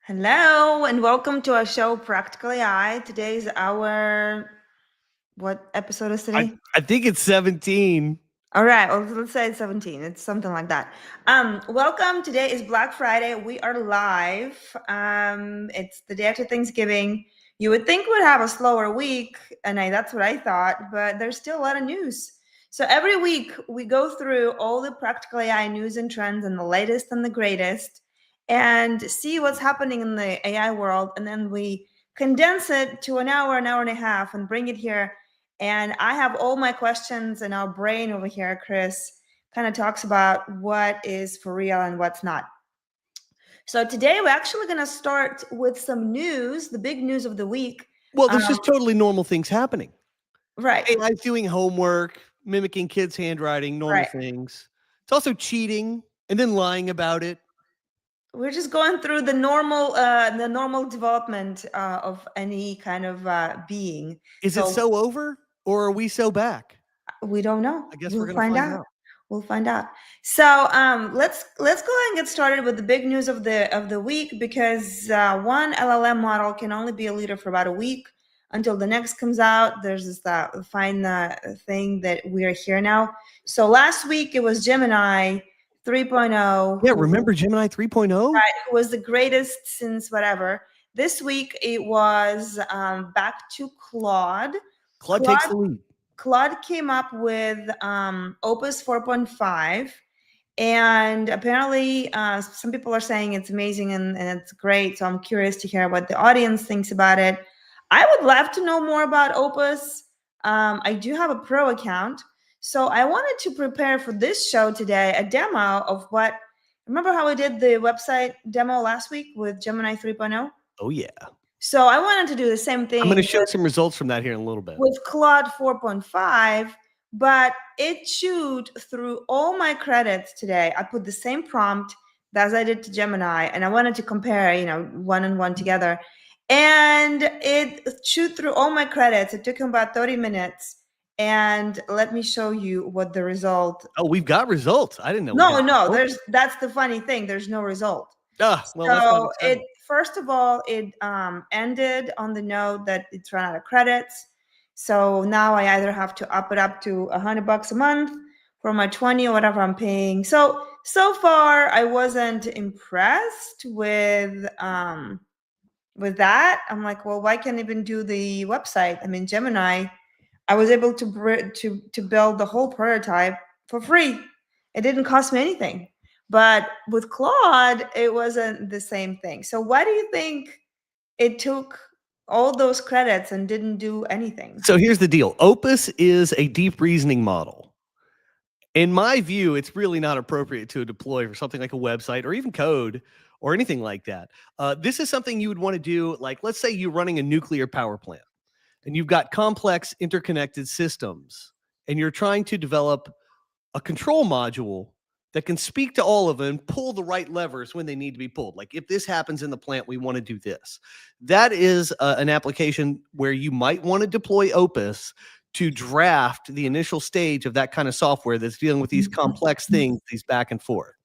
Hello and welcome to our show, Practical AI. Today's what episode is today? I think it's 17. All right, well, let's say it's 17. It's something like that. Welcome. Today is Black Friday. We are live. It's the day after Thanksgiving. You would think we'd have a slower week, and that's what I thought, but there's still a lot of news. So every week we go through all the Practical AI news and trends and the latest and the greatest and see what's happening in the AI world. And then we condense it to an hour and a half and bring it here. And I have all my questions, and our brain over here, Chris, kind of talks about what is for real and what's not. So today we're actually going to start with some news, the big news of the week. Well, there's just totally normal things happening. Right. AI's doing homework, mimicking kids' handwriting, normal things. It's also cheating and then lying about it. We're just going through the normal development of any kind of being. Is it so over, or are we so back? We don't know. I guess we're going to find out. We'll find out. So let's go ahead and get started with the big news of the week, because one LLM model can only be a leader for about a week until the next comes out. There's this fine thing that we are here now. So last week it was Gemini 3.0. Yeah, remember Gemini 3.0? Right, who was the greatest since whatever. This week it was back to Claude. Claude takes the lead. Claude came up with Opus 4.5, and apparently some people are saying it's amazing and it's great. So I'm curious to hear what the audience thinks about it. I would love to know more about Opus. I do have a pro account. So I wanted to prepare for this show today a demo of what, remember how we did the website demo last week with Gemini 3.0? Oh, yeah. So I wanted to do the same thing. I'm going to show some results from that here in a little bit. With Claude 4.5, but it chewed through all my credits today. I put the same prompt as I did to Gemini, and I wanted to compare, one and one together. And it chewed through all my credits. It took him about 30 minutes. And let me show you what the result. Oh, we've got results. I didn't know. No, that's the funny thing. There's no result. Well, so first of all, it ended on the note that it's run out of credits. So now I either have to up it up to $100 a month for my 20 or whatever I'm paying. So far I wasn't impressed with that. I'm like, well, why can't I even do the website? I mean, Gemini, I was able to build the whole prototype for free. It didn't cost me anything. But with Claude, it wasn't the same thing. So why do you think it took all those credits and didn't do anything? So here's the deal. Opus is a deep reasoning model. In my view, it's really not appropriate to deploy for something like a website or even code or anything like that. This is something you would want to do, like, let's say you're running a nuclear power plant and you've got complex interconnected systems and you're trying to develop a control module that can speak to all of them, pull the right levers when they need to be pulled. Like, if this happens in the plant, we want to do this. That is an application where you might want to deploy Opus to draft the initial stage of that kind of software that's dealing with these complex things, these back and forth.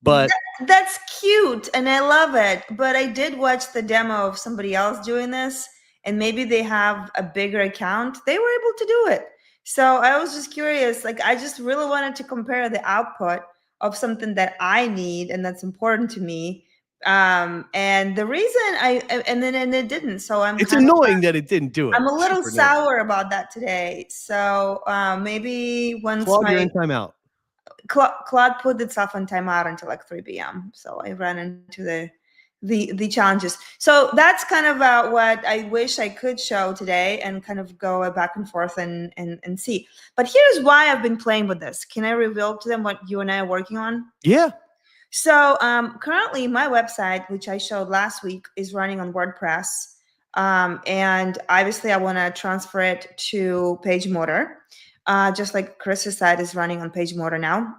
But that's cute and I love it. But I did watch the demo of somebody else doing this, and maybe they have a bigger account. They were able to do it. So I was just curious, like, I just really wanted to compare the output of something that I need and that's important to me. And the reason and it didn't. So it's annoying that it didn't do it. I'm a little sour about that today. So maybe once Claude, you're in timeout. Claude put itself on timeout until like 3 p.m. So I ran into the challenges. So that's kind of what I wish I could show today and kind of go back and forth and see. But here's why I've been playing with this. Can I reveal to them what you and I are working on? Yeah. So currently my website, which I showed last week, is running on WordPress. And obviously I want to transfer it to PageMotor, just like Chris's site is running on PageMotor now.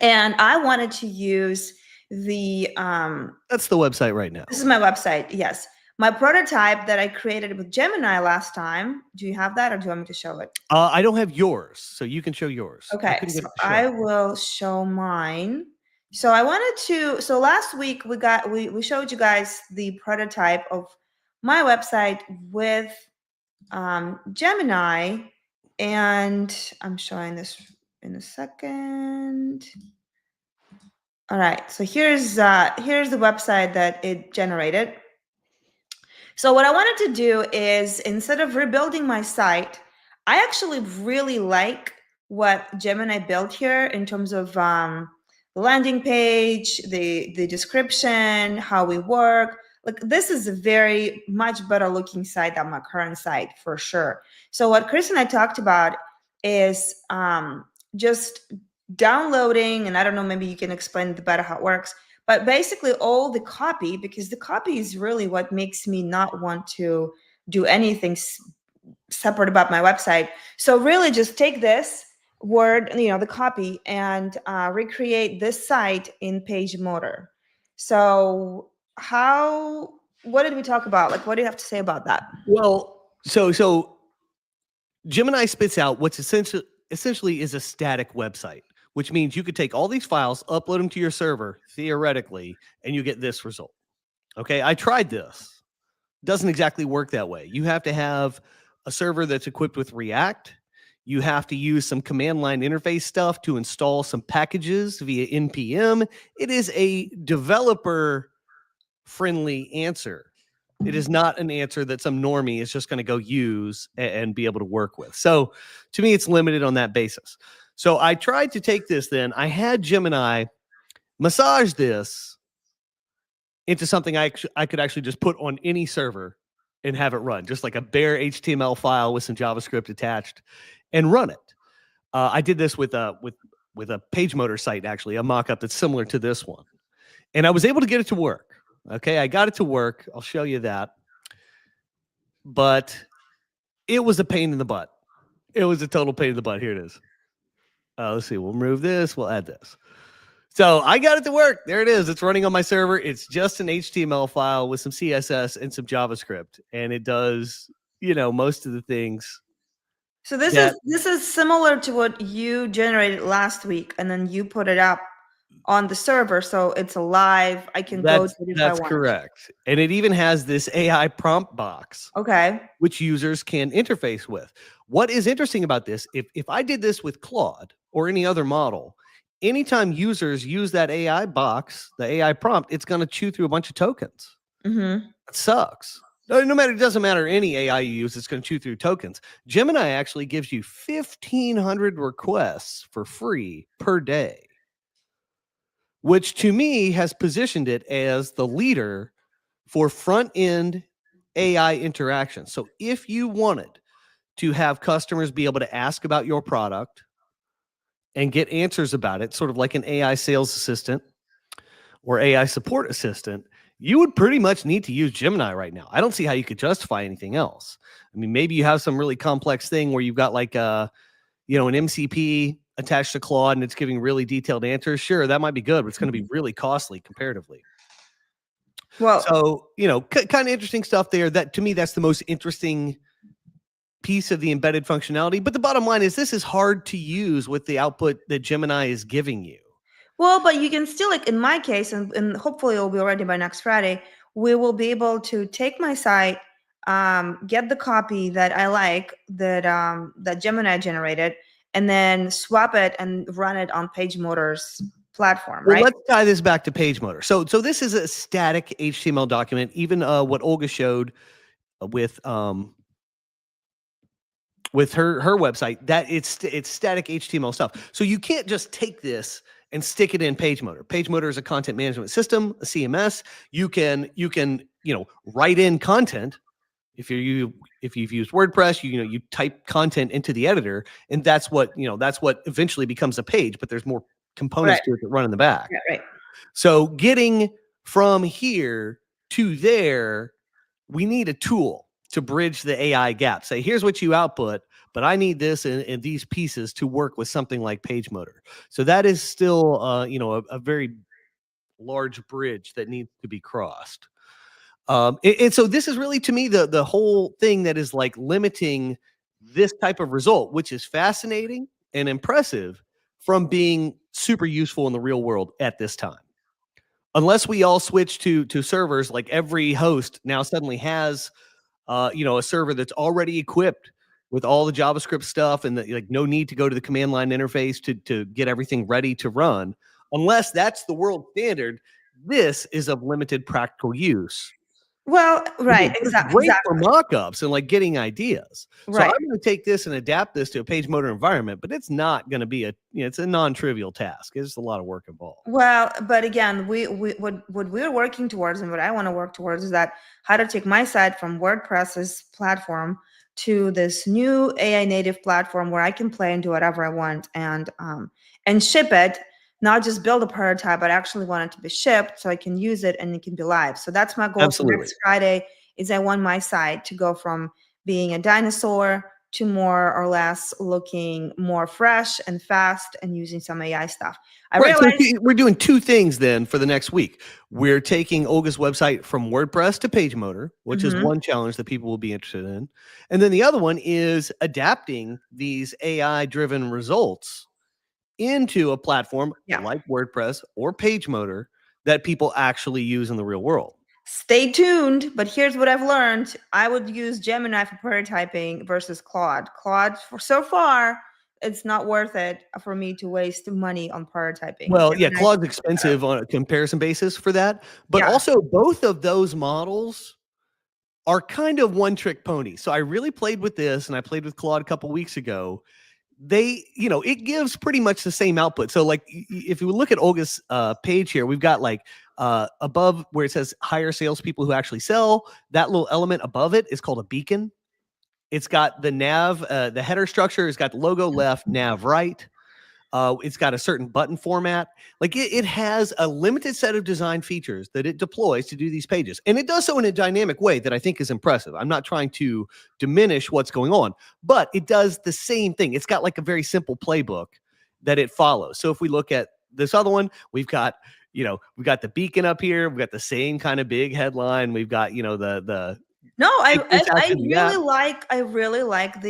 And I wanted to use that's the website right now. This is my website. Yes. My prototype that I created with Gemini last time. Do you have that, or do you want me to show it? I don't have yours, so you can show yours. Okay. So I will show mine. So I wanted to, so last week we showed you guys the prototype of my website with Gemini, and I'm showing this in a second. All right, so here's the website that it generated. So what I wanted to do is, instead of rebuilding my site, I actually really like what Gemini built here in terms of the landing page, the description, how we work. Like, this is a very much better looking site than my current site for sure. So what Chris and I talked about is just downloading, and I don't know, maybe you can explain better how it works, but basically all the copy, because the copy is really what makes me not want to do anything separate about my website. So really just take this word, the copy, and recreate this site in PageMotor. So what did we talk about? Like, what do you have to say about that? Well, so Gemini spits out what's essentially is a static website, which means you could take all these files, upload them to your server, theoretically, and you get this result. Okay, I tried this. Doesn't exactly work that way. You have to have a server that's equipped with React. You have to use some command line interface stuff to install some packages via NPM. It is a developer friendly answer. It is not an answer that some normie is just going to go use and be able to work with. So to me, it's limited on that basis. So I tried to take this then. I had Gemini massage this into something I could actually just put on any server and have it run, just like a bare HTML file with some JavaScript attached, and run it. I did this with a PageMotor site, actually, a mockup that's similar to this one, and I was able to get it to work. Okay, I got it to work. I'll show you that, but it was a pain in the butt. It was a total pain in the butt. Here it is. Let's see. We'll remove this. We'll add this. So I got it to work. There it is. It's running on my server. It's just an HTML file with some CSS and some JavaScript, and it does, most of the things. So this is similar to what you generated last week, and then you put it up on the server, so it's alive. I can go to it if I want. That's correct. And it even has this AI prompt box, okay, which users can interface with. What is interesting about this, if I did this with Claude or any other model, anytime users use that AI box, the AI prompt, it's going to chew through a bunch of tokens. Mm-hmm. It sucks. No matter, it doesn't matter any AI you use, it's going to chew through tokens. Gemini actually gives you 1,500 requests for free per day, which to me has positioned it as the leader for front-end AI interaction. So if you wanted to have customers be able to ask about your product and get answers about it, sort of like an AI sales assistant or AI support assistant, you would pretty much need to use Gemini right now. I don't see how you could justify anything else. I mean, maybe you have some really complex thing where you've got like an MCP attached to Claude and it's giving really detailed answers. Sure, that might be good, but it's going to be really costly comparatively. Well, so, kind of interesting stuff there. That, to me, that's the most interesting piece of the embedded functionality. But the bottom line is this is hard to use with the output that Gemini is giving you. Well, but you can still, like in my case, and hopefully it'll be ready by next Friday, we will be able to take my site, get the copy that I like, that Gemini generated, and then swap it and run it on PageMotor's platform, right? Well, let's tie this back to PageMotor. So this is a static HTML document. Even what Olga showed with her website, that it's static HTML stuff. So you can't just take this and stick it in PageMotor. PageMotor is a content management system, a CMS. You can write in content. If you've used WordPress, you type content into the editor, and that's what eventually becomes a page. But there's more components to it that run in the back. Yeah, right. So getting from here to there, we need a tool to bridge the AI gap. Say, here's what you output, but I need this and these pieces to work with something like PageMotor. So that is still, a very large bridge that needs to be crossed. And so this is really, to me, the whole thing that is like limiting this type of result, which is fascinating and impressive, from being super useful in the real world at this time. Unless we all switch to servers, like every host now suddenly has a server that's already equipped with all the JavaScript stuff, and like no need to go to the command line interface to get everything ready to run. Unless that's the world standard, this is of limited practical use. Well, right, Again, it's exactly, great for exactly, mockups and like getting ideas. So I'm right. going to take this and adapt this to a PageMotor environment, but it's not going to be it's a non-trivial task. It's a lot of work involved. Well, but again, we what we're working towards, and what I want to work towards, is that how to take my site from WordPress's platform to this new AI native platform where I can play and do whatever I want, and ship it, not just build a prototype, but actually want it to be shipped so I can use it and it can be live. So that's my goal for Absolutely. next Friday. Is I want my site to go from being a dinosaur to more or less looking more fresh and fast and using some AI stuff. I Right. realized So we're doing two things then for the next week. We're taking Olga's website from WordPress to PageMotor, which is one challenge that people will be interested in. And then the other one is adapting these AI-driven results into a platform like WordPress or PageMotor that people actually use in the real world. Stay tuned, but here's what I've learned. I would use Gemini for prototyping versus Claude. Claude, for so far, it's not worth it for me to waste money on prototyping. Well, yeah, Gemini, Claude's expensive on a comparison basis for that, but yeah. also both of those models are kind of one-trick ponies. So I really played with this, and I played with Claude a couple weeks ago. It gives pretty much the same output. So like if you look at Olga's page here, we've got like above where it says hire salespeople who actually sell, that little element above it is called a beacon. It's got the nav, the header structure. It's got the logo left, nav right. It's got a certain button format. Like it has a limited set of design features that it deploys to do these pages. And it does so in a dynamic way that I think is impressive. I'm not trying to diminish what's going on, but it does the same thing. It's got like a very simple playbook that it follows. So if we look at this other one, we've got the beacon up here. We've got the same kind of big headline. We've got, the No, I really like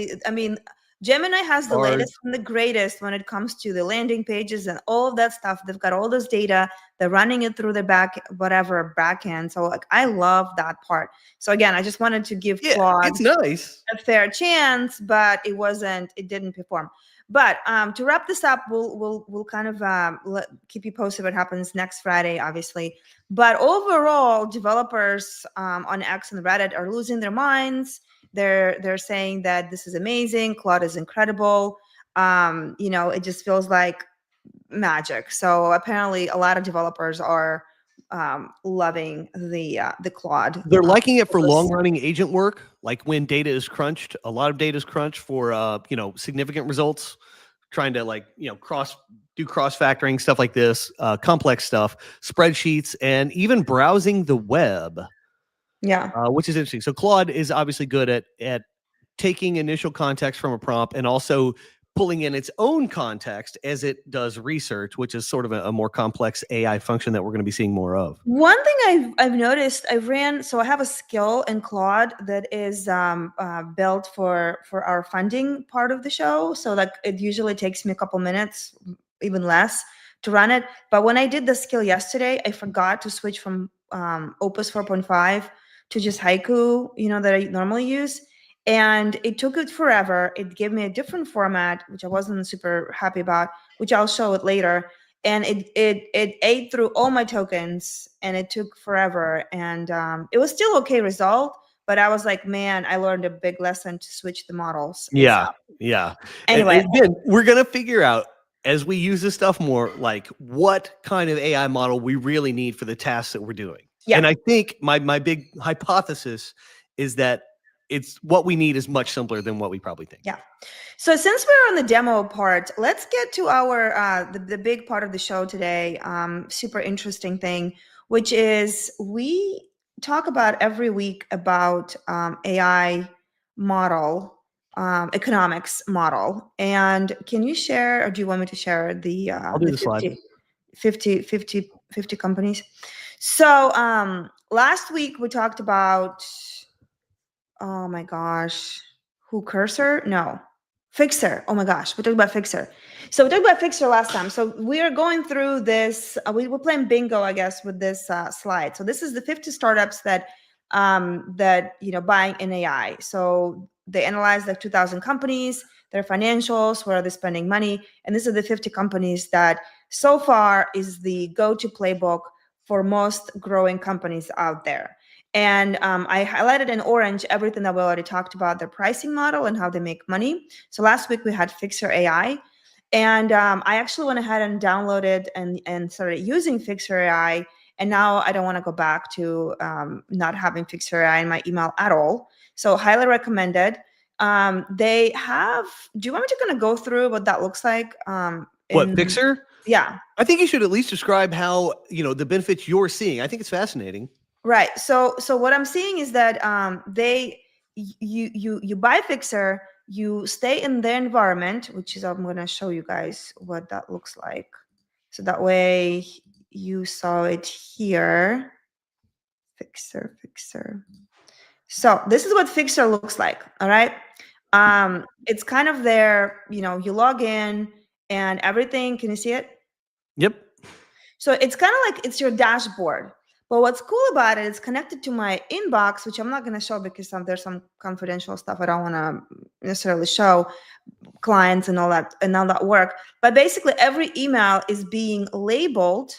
Gemini has the latest and the greatest when it comes to the landing pages and all of that stuff. They've got all this data. They're running it through the back end. So like, I love that part. So again, I just wanted to give Claude it's nice. a fair chance, but it didn't perform. But to wrap this up, we'll kind of keep you posted what happens next Friday, obviously. But overall, developers on X and Reddit are losing their minds. They're saying that this is amazing. Claude is incredible. It just feels like magic. So apparently, a lot of developers are loving the Claude. They're liking it for long-running agent work, like when data is crunched. A lot of data is crunched for significant results, trying to do cross-factoring, stuff like this, complex stuff, spreadsheets, and even browsing the web. Yeah. Which is interesting. So Claude is obviously good at taking initial context from a prompt and also pulling in its own context as it does research, which is sort of a more complex AI function that we're going to be seeing more of. One thing I've noticed, so I have a skill in Claude that is built for our funding part of the show. So like it usually takes me a couple minutes, even less, to run it. But when I did the skill yesterday, I forgot to switch from Opus 4.5 to just Haiku, that I normally use. And it took it forever. It gave me a different format, which I wasn't super happy about, which I'll show it later. And it ate through all my tokens, and it took forever. And it was still okay result, but I was like, man, I learned a big lesson to switch the models. Yeah. Anyway, and again, we're gonna figure out as we use this stuff more, like what kind of AI model we really need for the tasks that we're doing. Yeah. And I think my big hypothesis is that it's what we need is much simpler than what we probably think. Yeah. So since we're on the demo part, let's get to our the big part of the show today. Super interesting thing, which is we talk about every week about AI model, economics model. And can you share, or do you want me to share the I'll do the slide. 50 companies? So last week we talked about, oh my gosh, Cursor? No. Fyxer. Oh my gosh, we're talking about Fyxer. So we talked about Fyxer last time. So we are going through this. We were playing bingo, I guess, with this slide. So this is the 50 startups that buying in AI. So they analyzed like 2,000 companies, their financials, where are they spending money, and these are the 50 companies that so far is the go-to playbook for most growing companies out there. And I highlighted in orange everything that we already talked about, their pricing model and how they make money. So last week we had Fyxer AI. And I actually went ahead and downloaded and started using Fyxer AI. And now I don't want to go back to not having Fyxer AI in my email at all. So highly recommended. They have, do you want me to kind of go through what that looks like? What, Fyxer? Yeah. I think you should at least describe how, the benefits you're seeing. I think it's fascinating. Right. So what I'm seeing is that you buy Fyxer, you stay in their environment, which is, I'm going to show you guys what that looks like. So that way you saw it here. Fyxer. So this is what Fyxer looks like. All right. It's kind of there, you log in and everything. Can you see it? Yep. So it's kind of like it's your dashboard. But what's cool about it, it's connected to my inbox, which I'm not going to show because there's some confidential stuff I don't want to necessarily show clients and all that work. But basically, every email is being labeled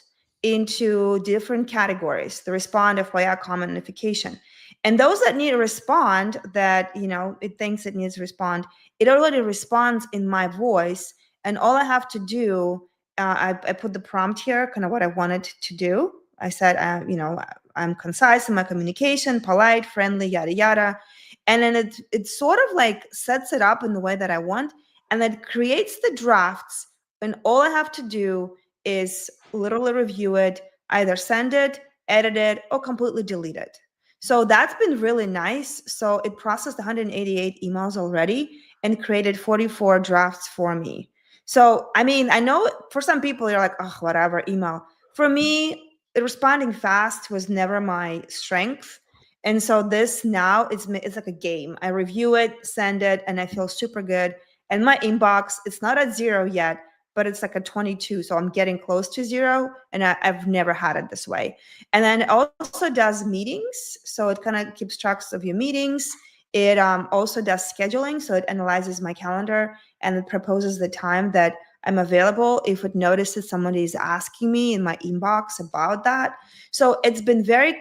into different categories: the respond, FYI, comment, notification. And those that need to respond, that it thinks it needs to respond, it already responds in my voice, and all I have to do, I put the prompt here, kind of what I wanted to do. I said, I'm concise in my communication, polite, friendly, yada yada, and then it sort of like sets it up in the way that I want, and then creates the drafts. And all I have to do is literally review it, either send it, edit it, or completely delete it. So that's been really nice. So it processed 188 emails already and created 44 drafts for me. So, I mean, I know for some people, you're like, oh, whatever, email. For me, responding fast was never my strength. And so this now, it's like a game. I review it, send it, and I feel super good. And my inbox, it's not at 0 yet, but it's like a 22. So I'm getting close to 0, and I've never had it this way. And then it also does meetings. So it kind of keeps tracks of your meetings. It also does scheduling. So it analyzes my calendar and it proposes the time that I'm available if it notices somebody is asking me in my inbox about that. So it's been very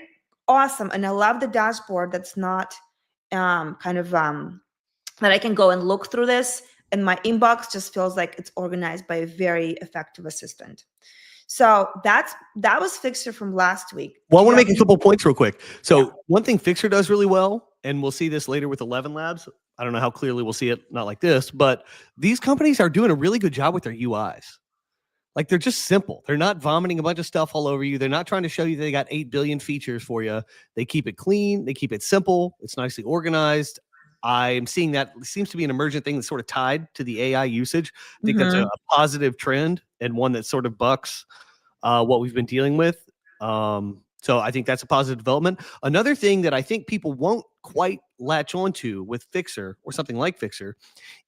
awesome. And I love the dashboard that's not that I can go and look through this, and my inbox just feels like it's organized by a very effective assistant. So that was Fyxer from last week. Well, I want to make a couple points real quick. So one thing Fyxer does really well, and we'll see this later with ElevenLabs. I don't know how clearly we'll see it, not like this, but these companies are doing a really good job with their UIs. Like, they're just simple. They're not vomiting a bunch of stuff all over you. They're not trying to show you they got 8 billion features for you. They keep it clean. They keep it simple. It's nicely organized. I'm seeing that it seems to be an emergent thing that's sort of tied to the AI usage. I think that's a positive trend, and one that sort of bucks what we've been dealing with. So I think that's a positive development. Another thing that I think people won't quite latch onto with Fyxer or something like Fyxer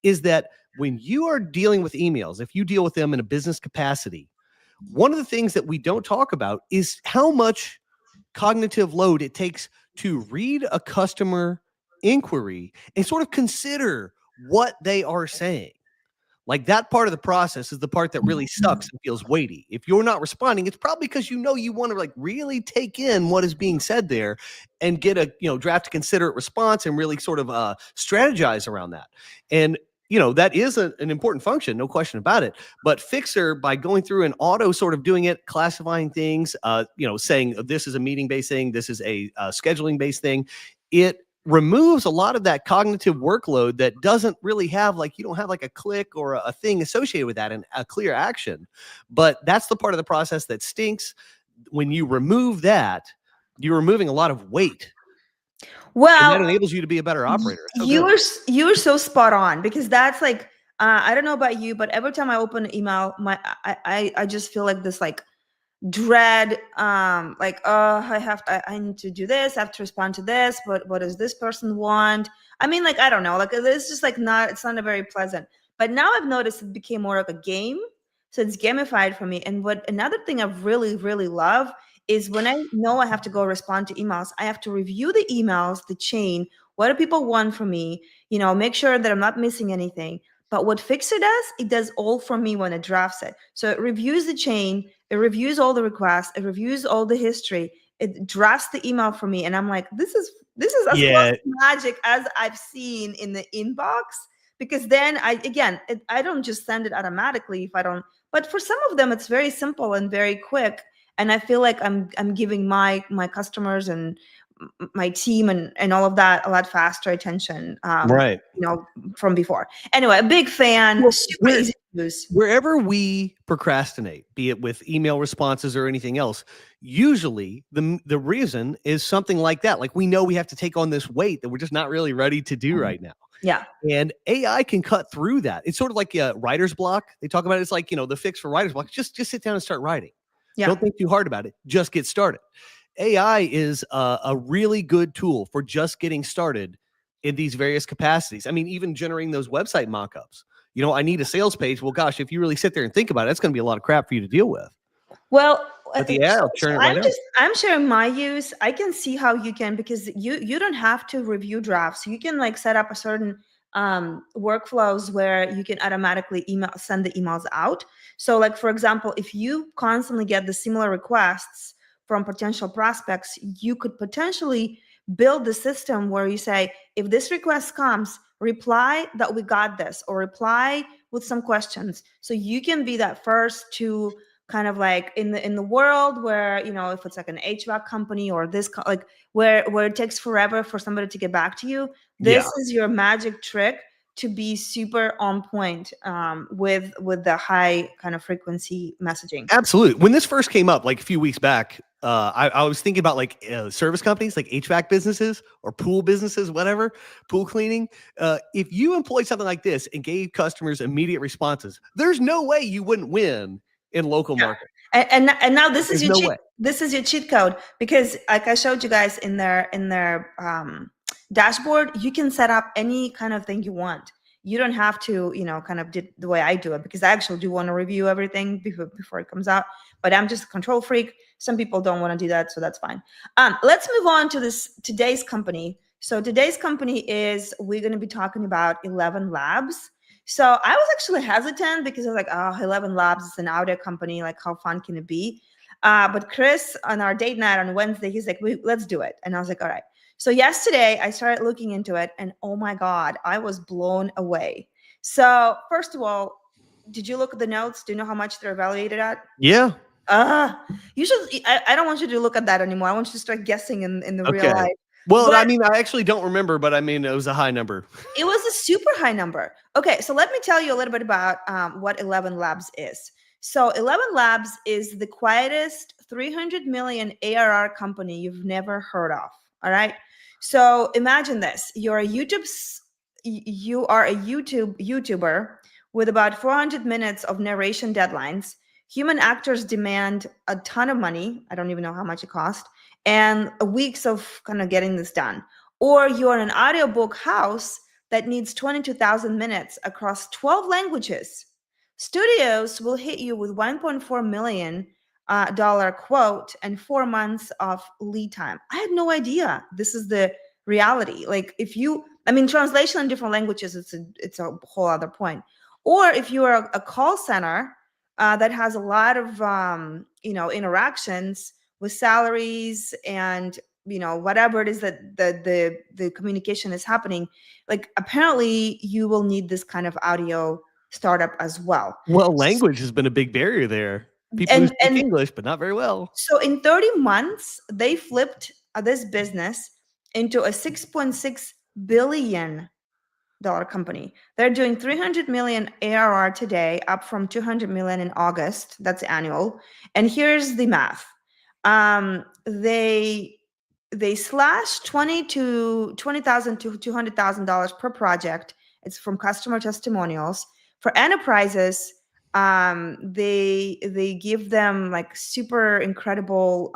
is that when you are dealing with emails, if you deal with them in a business capacity, one of the things that we don't talk about is how much cognitive load it takes to read a customer inquiry and sort of consider what they are saying. Like, that part of the process is the part that really sucks and feels weighty. If you're not responding, it's probably because you want to like really take in what is being said there and get a draft a considerate response and really sort of strategize around that. And that is an important function, no question about it. But Fyxer, by going through and auto sort of doing it, classifying things, saying this is a meeting-based thing, this is a scheduling-based thing, it removes a lot of that cognitive workload that doesn't really have, like, you don't have like a click or a thing associated with that and a clear action. But that's the part of the process that stinks. When you remove that, you're removing a lot of weight. Well, and that enables you to be a better operator. You're so spot on, because that's like, I don't know about you, but every time I open an email, I just feel like this like dread, like, oh, I need to do this, I have to respond to this, but what does this person want? I mean, like, I don't know, like, it's just like it's not a very pleasant. But now I've noticed it became more like a game. So it's gamified for me. And what another thing I've really, really love is when I know I have to go respond to emails, I have to review the emails, the chain. What do people want from me? Make sure that I'm not missing anything. But what Fyxer does, it does all for me when it drafts it. So it reviews the chain, it reviews all the requests, it reviews all the history, it drafts the email for me. And I'm like, this is as close to magic as I've seen in the inbox. Because then I don't just send it automatically if I don't. But for some of them, it's very simple and very quick. And I feel like I'm giving my customers and my team and all of that a lot faster attention. Right. From before. Anyway, a big fan. Well, super easy to use. Wherever we procrastinate, be it with email responses or anything else, usually the reason is something like that. Like we know we have to take on this weight that we're just not really ready to do right now. Yeah. And AI can cut through that. It's sort of like a writer's block. They talk about it. It's like, the fix for writer's block. Just sit down and start writing. Yeah. Don't think too hard about it. Just get started. AI is a really good tool for just getting started in these various capacities. I mean, even generating those website mockups. I need a sales page. Well, gosh, if you really sit there and think about it, it's going to be a lot of crap for you to deal with. Well, but I'll churn it right out. I'm sharing my use. I can see how you can, because you don't have to review drafts. You can like set up a certain workflows where you can automatically send the emails out. So like, for example, if you constantly get the similar requests from potential prospects, you could potentially build the system where you say, if this request comes, reply that we got this, or reply with some questions. So you can be that first to kind of like in the world where, if it's like an HVAC company or this like where it takes forever for somebody to get back to you, this is your magic trick to be super on point with the high kind of frequency messaging. Absolutely. When this first came up, like a few weeks back, I was thinking about like service companies, like HVAC businesses or pool businesses, whatever, pool cleaning. If you employ something like this and gave customers immediate responses, there's no way you wouldn't win in local market. And now this is your cheat code, because like I showed you guys in their dashboard, you can set up any kind of thing you want. You don't have to, kind of do the way I do it, because I actually do want to review everything before it comes out. But I'm just a control freak. Some people don't want to do that, so that's fine. Let's move on to today's company. So today's company is, we're going to be talking about ElevenLabs. So I was actually hesitant because I was like, oh, ElevenLabs is an audio company. Like, how fun can it be? But Chris, on our date night on Wednesday, he's like, let's do it. And I was like, all right. So yesterday I started looking into it, and oh my God, I was blown away. So first of all, did you look at the notes? Do you know how much they're evaluated at? Yeah. You should. I don't want you to look at that anymore. I want you to start guessing in the real life. Well, I mean, I actually don't remember, but I mean, it was a high number. It was a super high number. Okay, so let me tell you a little bit about what ElevenLabs is. So ElevenLabs is the quietest 300 million ARR company you've never heard of. All right. So imagine this: you are a YouTuber with about 400 minutes of narration deadlines. Human actors demand a ton of money. I don't even know how much it costs, and weeks of kind of getting this done. Or you're an audiobook house that needs 22,000 minutes across 12 languages. Studios will hit you with $1.4 million quote and 4 months of lead time. I had no idea this is the reality. Like, translation in different languages, it's a whole other point. Or if you are a call center that has a lot of interactions with salaries and whatever it is that the communication is happening, like apparently you will need this kind of audio startup as well. Well, language has been a big barrier there. People who speak English, but not very well. So in 30 months, they flipped this business into a $6.6 billion company. They're doing 300 million ARR today, up from 200 million in August. That's annual. And here's the math. They slash $20,000 to $200,000 per project. It's from customer testimonials. For enterprises, they give them like super incredible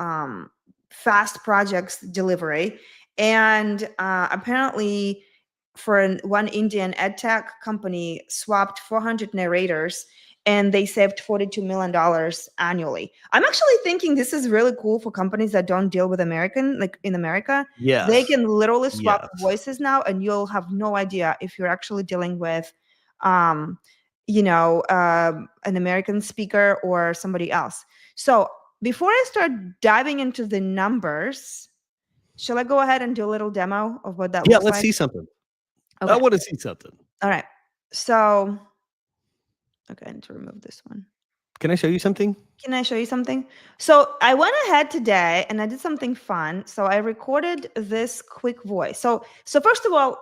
fast projects delivery, and apparently one Indian ed tech company swapped 400 narrators and they saved $42 million annually. I'm actually thinking this is really cool for companies that don't deal with like in America. Yes. They can literally swap Yes. voices now, and you'll have no idea if you're actually dealing with, an American speaker or somebody else. So before I start diving into the numbers, shall I go ahead and do a little demo of what that looks like? Yeah, let's see something. Okay. I want to see something. All right. So, okay, I need to remove this one. Can I show you something? Can I show you something? So I went ahead today and I did something fun. So I recorded this quick voice. So first of all,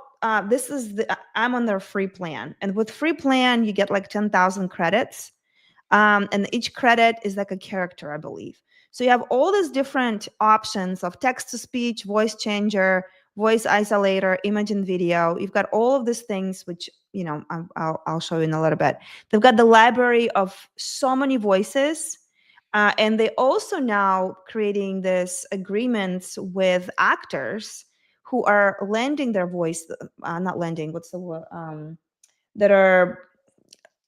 this is I'm on their free plan, and with free plan you get like 10,000 credits, and each credit is like a character, I believe. So you have all these different options of text to speech, voice changer, voice isolator, image and video. You've got all of these things, which I'll show you in a little bit. They've got the library of so many voices. And they also now creating this agreements with actors who are lending their voice, not lending, what's the word? That are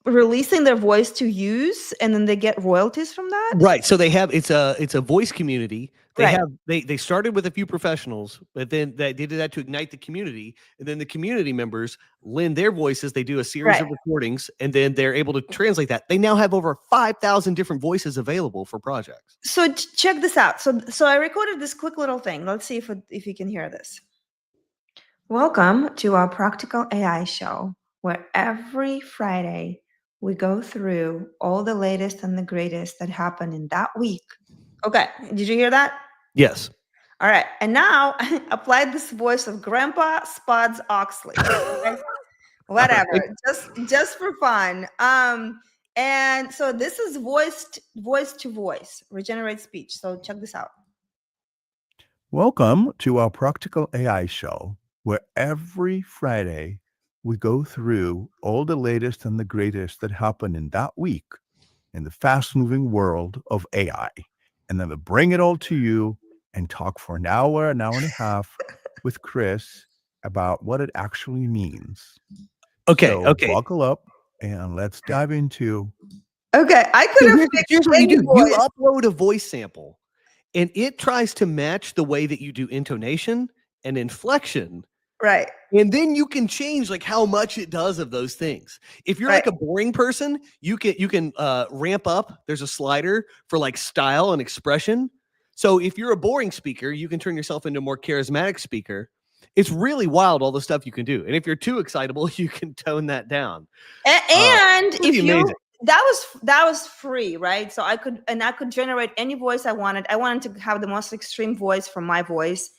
releasing their voice to use, and then they get royalties from that. Right. So they have it's a voice community. They Right. have they started with a few professionals, but then they did that to ignite the community, and then the community members lend their voices. They do a series Right. of recordings, and then they're able to translate that. They now have over 5,000 different voices available for projects. So check this out. So I recorded this quick little thing. Let's see if you can hear this. Welcome to our Practical AI show, where every Friday we go through all the latest and the greatest that happened in that week. Okay, did you hear that? Yes. All right, and now I applied this voice of Grandpa Spuds Oxley. Okay? Whatever, just for fun. And so this is voice to voice, regenerate speech. So check this out. Welcome to our Practical AI show, where every Friday we go through all the latest and the greatest that happened in that week in the fast-moving world of AI. And then we bring it all to you and talk for an hour and a half with Chris about what it actually means. Okay. So okay. buckle up and let's dive into. Okay, I could have fixed Here's what you any do. voice. You upload a voice sample, and it tries to match the way that you do intonation and inflection. Right. And then you can change like how much it does of those things. If you're Right. like a boring person, you can ramp up. There's a slider for like style and expression. So if you're a boring speaker, you can turn yourself into a more charismatic speaker. It's really wild, all the stuff you can do. And if you're too excitable, you can tone that down. And if you amazing. that was free, right? So I could generate any voice I wanted. I wanted to have the most extreme voice from my voice.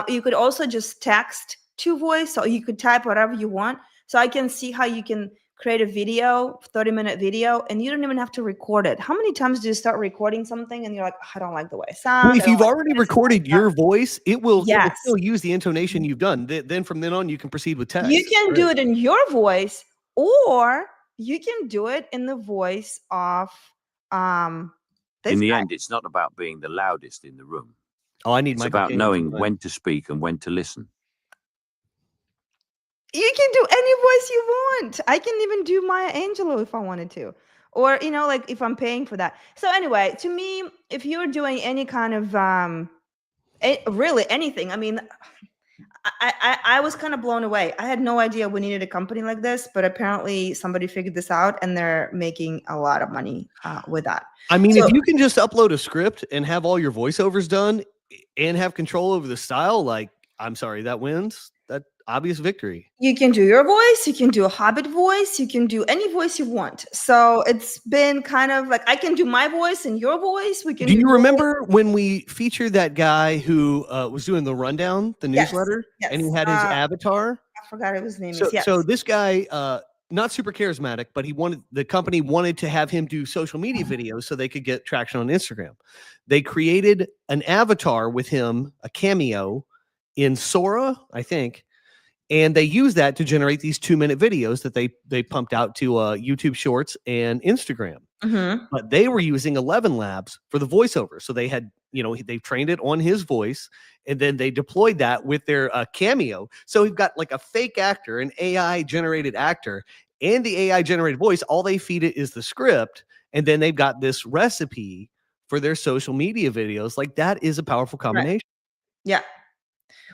You could also just text to voice, so you could type whatever you want. So I can see how you can create a video, 30-minute video, and you don't even have to record it. How many times do you start recording something and you're like, I don't like the way I sound? Well, if you've already recorded your voice, it will Yes. still use the intonation you've done. Then from then on, you can proceed with text. You can do it in your voice, or you can do it in the voice of this In the guy. end, it's not about being the loudest in the room. Oh, I need It's Michael about Caine knowing for mine. when to speak and when to listen. You can do any voice you want. I can even do Maya Angelou if I wanted to, or like if I'm paying for that. So anyway, to me, if you're doing any kind of really anything, I mean, I was kind of blown away. I had no idea we needed a company like this, but apparently somebody figured this out, and they're making a lot of money with that. I mean, So- if you can just upload a script and have all your voiceovers done and have control over the style, like, I'm sorry, that wins. That obvious victory. You can do your voice, you can do a Hobbit voice, you can do any voice you want. So it's been kind of like I can do my voice and your voice. We can. Do you remember when we featured that guy who was doing the rundown, the Yes, newsletter, yes. and he had his avatar? I forgot what his name So, is. Yes. so this guy, not super charismatic, but the company wanted to have him do social media videos so they could get traction on Instagram. They created an avatar with him, a cameo in Sora, I think. And they use that to generate these 2-minute videos that they pumped out to YouTube Shorts and Instagram. Mm-hmm. But they were using ElevenLabs for the voiceover. So they had, they trained it on his voice, and then they deployed that with their Cameo. So we've got like a fake actor, an AI generated actor, and the AI generated voice. All they feed it is the script, and then they've got this recipe for their social media videos. Like, that is a powerful combination. Yeah.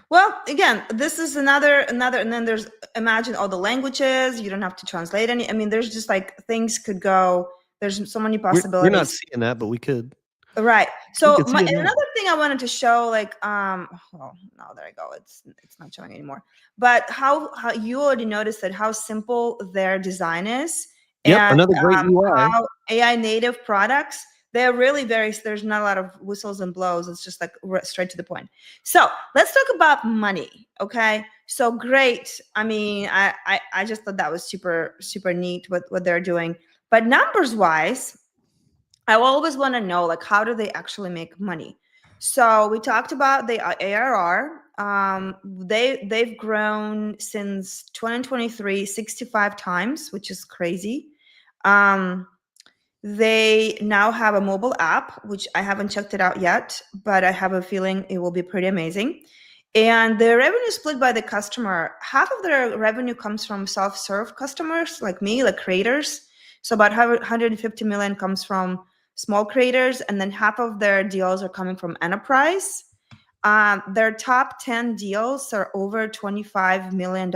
Well, again, this is another, and then there's, imagine all the languages. You don't have to translate any. I mean, there's just like things could go. There's so many possibilities. We're not seeing that, but we could. Right. So could see it now. another thing I wanted to show, like, well, no, there I go. It's not showing anymore. But how you already noticed that how simple their design is. Yep, and another great UI. how AI native products, they're really there's not a lot of whistles and blows. It's just like straight to the point. So let's talk about money. Okay. So great. I mean, I just thought that was super, super neat what they're doing. But numbers wise, I always want to know, like, how do they actually make money? So we talked about the ARR. They've grown since 2023 65 times, which is crazy. They now have a mobile app, which I haven't checked it out yet, but I have a feeling it will be pretty amazing. And the revenue split by the customer, half of their revenue comes from self-serve customers like me, like creators. So about 150 million comes from small creators, and then half of their deals are coming from enterprise. Their top 10 deals are over $25 million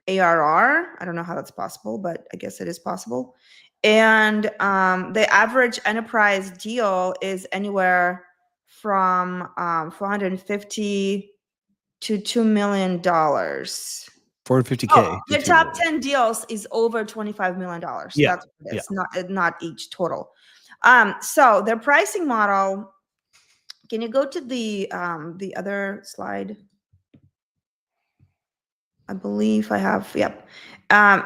ARR. I don't know how that's possible, but I guess it is possible. And the average enterprise deal is anywhere from 450 to $2 million. 450K. Oh, the top 10 deals is over $25 million. Yeah, That's what it is, not each total. So their pricing model, can you go to the other slide? I believe I have, yep.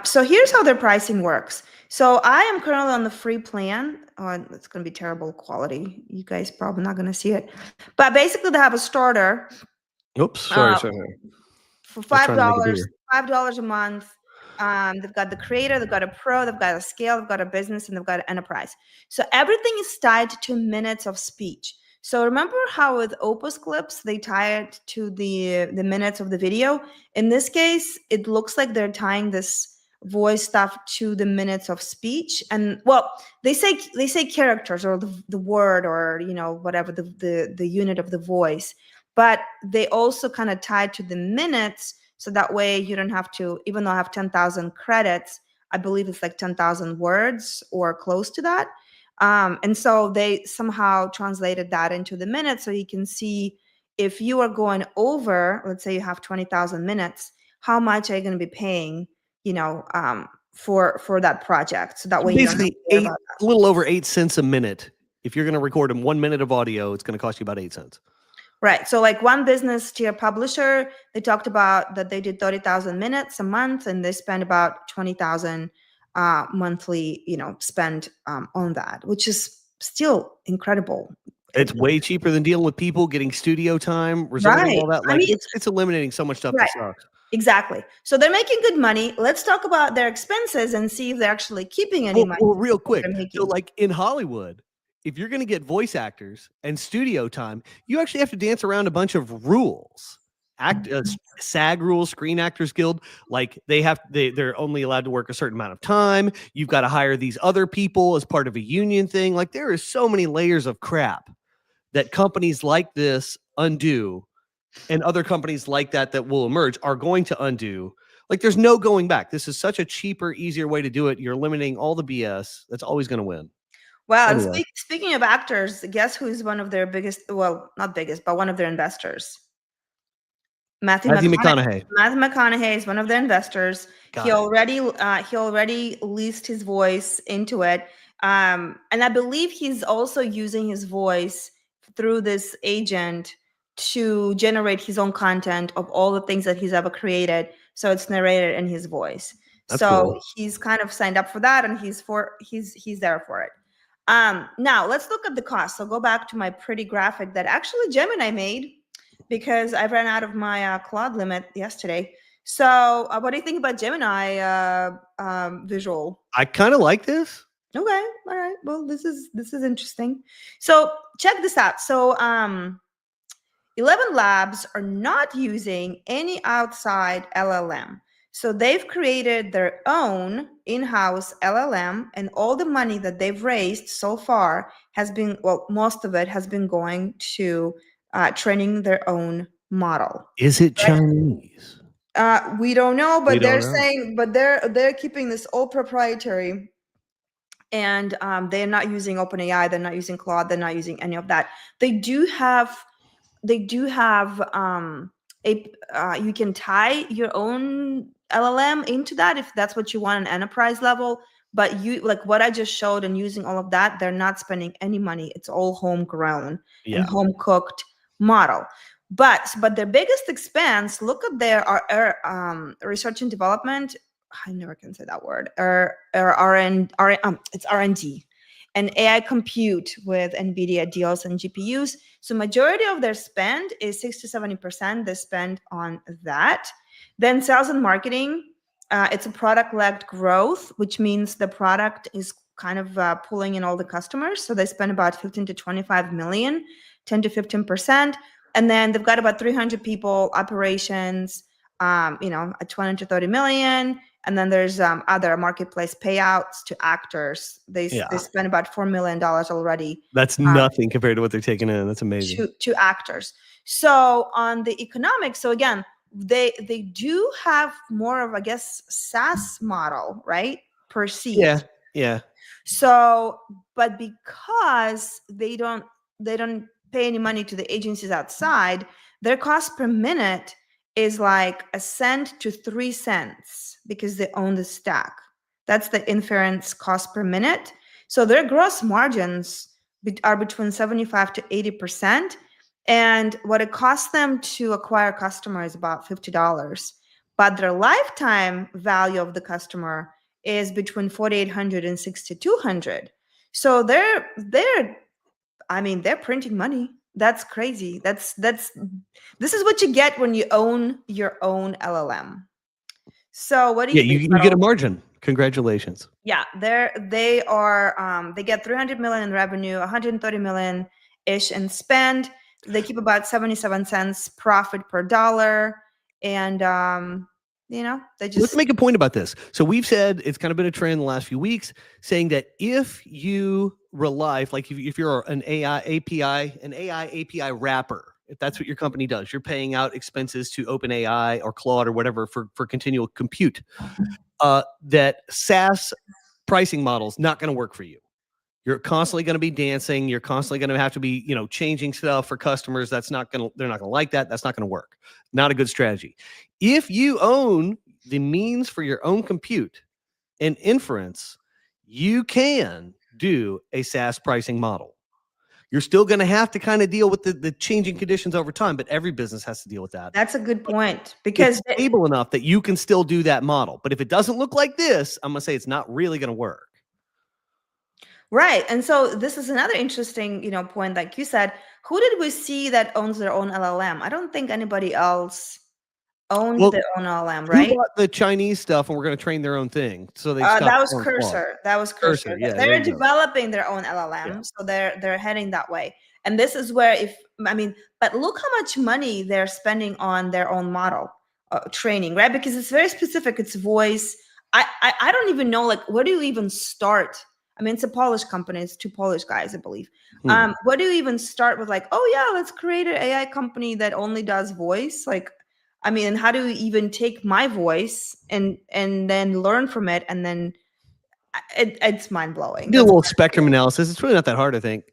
So here's how their pricing works. So I am currently on the free plan. Oh, it's going to be terrible quality. You guys probably not going to see it. But basically they have a starter. Oops, sorry. For $5 a month. They've got the creator, they've got a pro, they've got a scale, they've got a business, and they've got an enterprise. So everything is tied to minutes of speech. So remember how with Opus clips, they tie it to the minutes of the video? In this case, it looks like they're tying this voice stuff to the minutes of speech. And well, they say characters or the word, or, you know, whatever the unit of the voice. But they also kind of tie to the minutes, so that way you don't have to, even though I have 10,000 credits, I believe it's like 10,000 words or close to that. And so they somehow translated that into the minutes, so you can see if you are going over, let's say you have 20,000 minutes, how much are you going to be paying, you know, for that project? So that way you don't have to worry about that. A little over 8 cents a minute. If you're going to record in 1 minute of audio, it's going to cost you about 8 cents. Right. So like one business tier publisher, they talked about that they did 30,000 minutes a month, and they spend about 20,000 monthly, you know, spend on that, which is still incredible. It's way cheaper than dealing with people, getting studio time, resolving all that. Like, I mean, it's eliminating so much stuff that sucks. Exactly. So they're making good money. Let's talk about their expenses and see if they're actually keeping any money. Well, real quick. So like in Hollywood, if you're going to get voice actors and studio time, you actually have to dance around a bunch of rules. SAG rules, Screen Actors Guild, like they're only allowed to work a certain amount of time. You've got to hire these other people as part of a union thing. Like, there is so many layers of crap that companies like this undo, and other companies like that will emerge are going to undo. Like, there's no going back. This is such a cheaper, easier way to do it. You're eliminating all the BS. That's always going to win. Well, anyway. And speaking of actors, guess who's one of their biggest, well, not biggest, but one of their investors? Matthew McConaughey. Matthew McConaughey is one of their investors. He already leased his voice into it. And I believe he's also using his voice through this agent to generate his own content of all the things that he's ever created. So it's narrated in his voice. That's cool. He's kind of signed up for that, and he's there for it. Now let's look at the cost. So go back to my pretty graphic that actually Gemini made, because I ran out of my Claude limit yesterday. So what do you think about Gemini visual? I kind of like this. Okay. All right. Well, this is interesting. So check this out. So ElevenLabs are not using any outside LLM. So they've created their own in-house LLM, and all the money that they've raised so far has been, well, most of it has been going to training their own model. Is it Chinese? We don't know, We but don't they're know. saying, but they're keeping this all proprietary, and they're not using OpenAI, they're not using Claude, they're not using any of that. They do have you can tie your own LLM into that if that's what you want an enterprise level. But you, like what I just showed and using all of that, they're not spending any money. It's all homegrown and home cooked model. But their biggest expense, look at their research and development. I never can say that word. It's R&D and AI compute with NVIDIA deals and GPUs. So majority of their spend is 60 to 70% they spend on that. Then sales and marketing, it's a product-led growth, which means the product is kind of pulling in all the customers. So they spend about 15 to 25 million, 10 to 15%. And then they've got about 300 people, operations, at 20 to 30 million. And then there's other marketplace payouts to actors. They spend about $4 million already. That's nothing compared to what they're taking in. That's amazing. To actors. So on the economics, so again, they do have more of, I guess, SaaS model, right? Per seat. Yeah. So, but because they don't pay any money to the agencies outside, their cost per minute is like 1 cent to 3 cents because they own the stack. That's the inference cost per minute. So their gross margins are between 75 to 80%. And what it costs them to acquire a customer is about $50. But their lifetime value of the customer is between 4,800 and 6,200. So they're printing money. That's crazy. This is what you get when you own your own LLM. So what do you think? You get a margin. Congratulations. Yeah, they get 300 million in revenue, 130 million ish in spend. They keep about 77 cents profit per dollar, and they just. Let's make a point about this. So we've said it's kind of been a trend in the last few weeks, saying that if you rely, like if you're an AI API wrapper, if that's what your company does, you're paying out expenses to OpenAI or Claude or whatever for continual compute. That SaaS pricing model is not going to work for you. You're constantly going to be dancing. You're constantly going to have to be, changing stuff for customers. They're not going to like that. That's not going to work. Not a good strategy. If you own the means for your own compute and inference, you can do a SaaS pricing model. You're still going to have to kind of deal with the changing conditions over time, but every business has to deal with that. That's a good point, because it's stable enough that you can still do that model. But if it doesn't look like this, I'm going to say it's not really going to work. Right. And so this is another interesting, point, like you said. Who did we see that owns their own LLM? I don't think anybody else owns their own LLM, right? Who bought the Chinese stuff and we're going to train their own thing? So they that was Cursor. That was Cursor. Yeah, they're developing their own LLM, so they're heading that way. And this is where, but look how much money they're spending on their own model training, right? Because it's very specific. It's voice. I don't even know, like, where do you even start? It's a Polish company. It's 2 Polish guys, I believe. Where do you even start with, like, oh yeah, let's create an AI company that only does voice? Like, and how do you even take my voice and then learn from it? And then it's mind blowing. Do a little spectrum analysis. It's really not that hard, I think.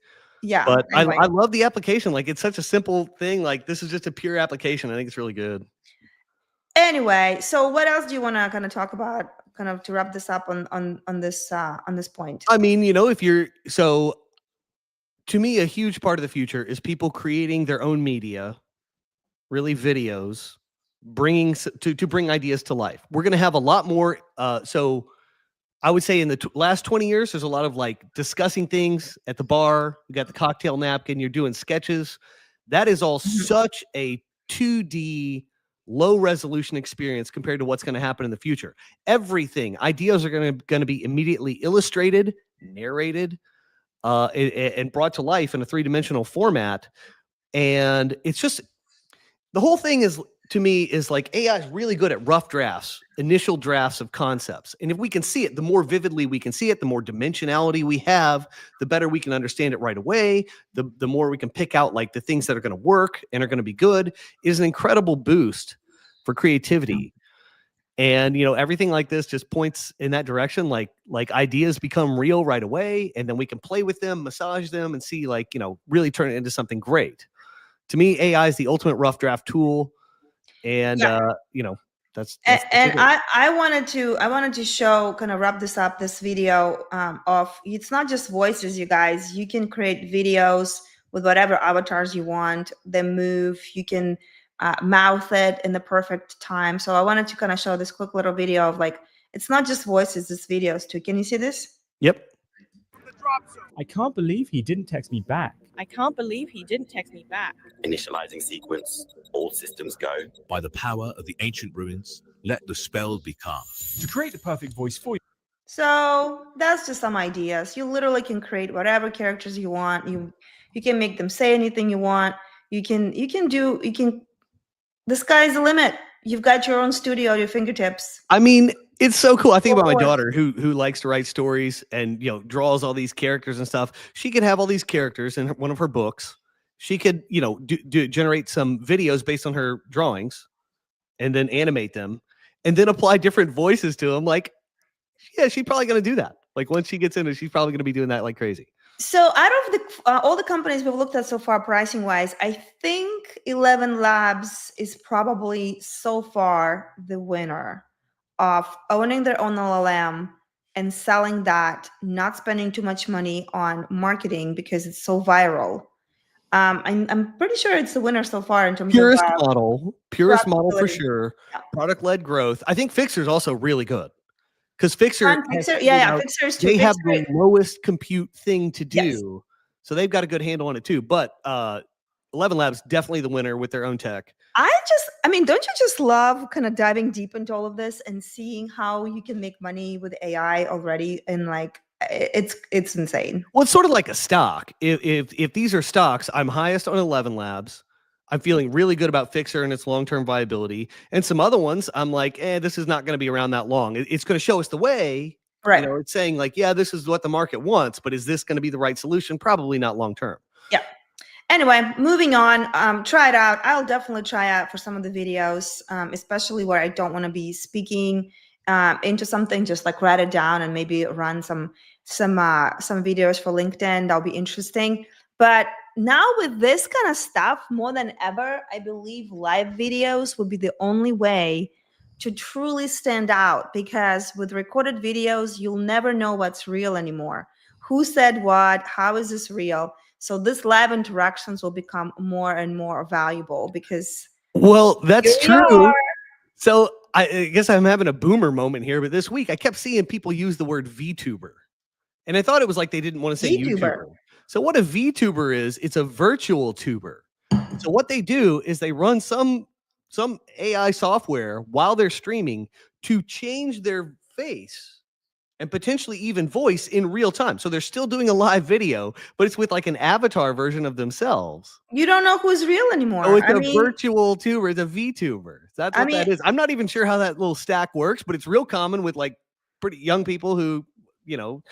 Yeah. But anyway. I love the application. Like, it's such a simple thing. Like, this is just a pure application. I think it's really good. Anyway, so what else do you want to kind of talk about, kind of to wrap this up on this point? To me, a huge part of the future is people creating their own media, really videos, bring ideas to life. We're going to have a lot more. So I would say in the last 20 years, there's a lot of like discussing things at the bar. You got the cocktail napkin. You're doing sketches. That is all such a 2D low resolution experience compared to what's going to happen in the future. Everything, ideas are going to be immediately illustrated, narrated and brought to life in a 3-dimensional format. And it's just, the whole thing is, to me, is like AI is really good at rough drafts, initial drafts of concepts. And if we can see it, the more vividly we can see it, the more dimensionality we have, the better we can understand it right away. The more we can pick out like the things that are going to work and are going to be good. It is an incredible boost for creativity. And, you know, everything like this just points in that direction. Like ideas become real right away, and then we can play with them, massage them, and see, like, you know, really turn it into something great. To me, AI is the ultimate rough draft tool. And, you know, that's and I wanted to show, kind of wrap this video of, it's not just voices, you guys. You can create videos with whatever avatars you want. They move. You can mouth it in the perfect time. So I wanted to kind of show this quick little video of, like, it's not just voices, it's videos too. Can you see this? Yep. I can't believe he didn't text me back. I can't believe he didn't text me back. Initializing sequence, all systems go. By the power of the ancient ruins, let the spell be cast. To create the perfect voice for you. So that's just some ideas. You literally can create whatever characters you want. You can make them say anything you want. You can the sky's the limit. You've got your own studio at your fingertips. I mean, it's so cool. I think about my daughter who likes to write stories and, you know, draws all these characters and stuff. She could have all these characters in one of her books. She could, you know, generate some videos based on her drawings and then animate them and then apply different voices to them. Like, yeah, she's probably going to do that. Like, once she gets into it, she's probably going to be doing that like crazy. So out of the all the companies we've looked at so far, pricing wise, I think ElevenLabs is probably so far the winner of owning their own LLM and selling that, not spending too much money on marketing because it's so viral. I'm pretty sure it's the winner so far in terms purest of model for sure. Yeah. Product-led growth. I think Fyxer is also really good. Because Fyxer, Fyxer is too. They have the lowest compute thing to do, yes. So they've got a good handle on it too. But ElevenLabs definitely the winner with their own tech. I mean, don't you just love kind of diving deep into all of this and seeing how you can make money with AI already? And like, it's insane. Well, it's sort of like a stock. If these are stocks, I'm highest on ElevenLabs. I'm feeling really good about Fyxer and its long-term viability. And some other ones, I'm like, this is not going to be around that long. It's going to show us the way. Right. You know, it's saying like, yeah, this is what the market wants, but is this going to be the right solution? Probably not long-term. Yeah. Anyway, moving on. Try it out. I'll definitely try out for some of the videos, especially where I don't want to be speaking into something. Just like write it down and maybe run some videos for LinkedIn. That'll be interesting. But now with this kind of stuff, more than ever, I believe live videos will be the only way to truly stand out, because with recorded videos, you'll never know what's real anymore. Who said what? How is this real? So this live interactions will become more and more valuable because. Well, that's true. So I guess I'm having a boomer moment here, but this week I kept seeing people use the word VTuber. And I thought it was like they didn't want to say YouTuber. So what a VTuber is, it's a virtual tuber. So what they do is they run some AI software while they're streaming to change their face and potentially even voice in real time. So they're still doing a live video, but it's with like an avatar version of themselves. You don't know who's real anymore. Oh, it's a virtual tuber. It's a VTuber. That's what that is. I'm not even sure how that little stack works, but it's real common with like pretty young people who, you know,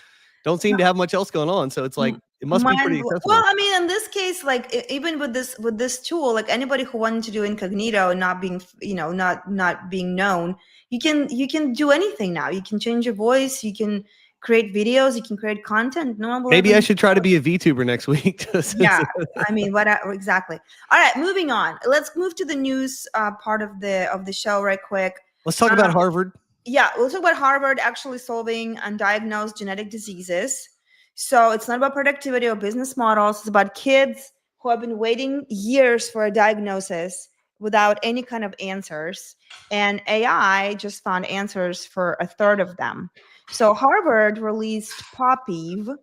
don't seem to have much else going on. So it's like, it must be pretty accessible. Well, I mean, in this case, like even with this tool, like anybody who wanted to do incognito and not being, you know, not being known, you can do anything now. You can change your voice. You can create videos. You can create content. No one will. Maybe I should try to be a VTuber next week. Yeah, I mean, exactly. All right, moving on. Let's move to the news part of the show right quick. Let's talk about Harvard. Yeah, we'll talk about Harvard actually solving undiagnosed genetic diseases. So it's not about productivity or business models. It's about kids who have been waiting years for a diagnosis without any kind of answers. And AI just found answers for a third of them. So Harvard released PopEve.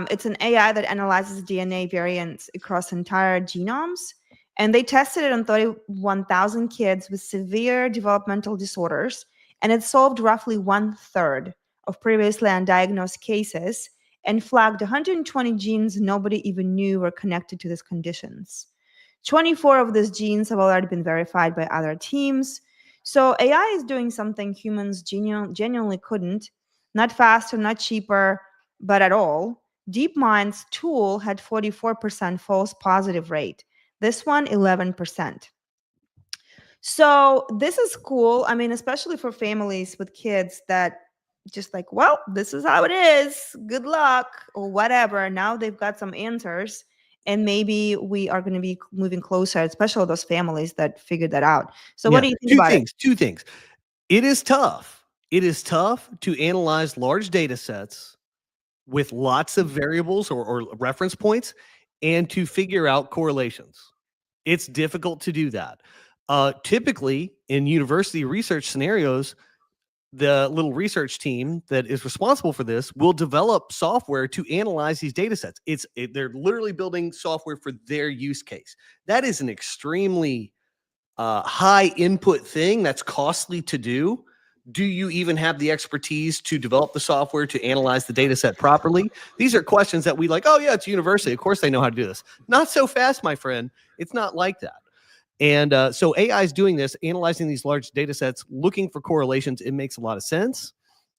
It's an AI that analyzes DNA variants across entire genomes. And they tested it on 31,000 kids with severe developmental disorders. And it solved roughly 1/3 of previously undiagnosed cases and flagged 120 genes nobody even knew were connected to these conditions. 24 of these genes have already been verified by other teams. So AI is doing something humans genuinely couldn't, not faster, not cheaper, but at all. DeepMind's tool had 44% false positive rate. This one, 11%. So this is cool. I mean, especially for families with kids that just like, well, this is how it is. Good luck or whatever. Now they've got some answers. And maybe we are going to be moving closer, especially those families that figured that out. So what do you think about it? Two things. It is tough. It is tough to analyze large data sets with lots of variables or reference points and to figure out correlations. It's difficult to do that. Typically, in university research scenarios, the little research team that is responsible for this will develop software to analyze these data sets. They're literally building software for their use case. That is an extremely high input thing that's costly to do. Do you even have the expertise to develop the software to analyze the data set properly? These are questions that we like, oh yeah, it's university. Of course they know how to do this. Not so fast, my friend. It's not like that. And so AI is doing this, analyzing these large data sets, looking for correlations. It makes a lot of sense.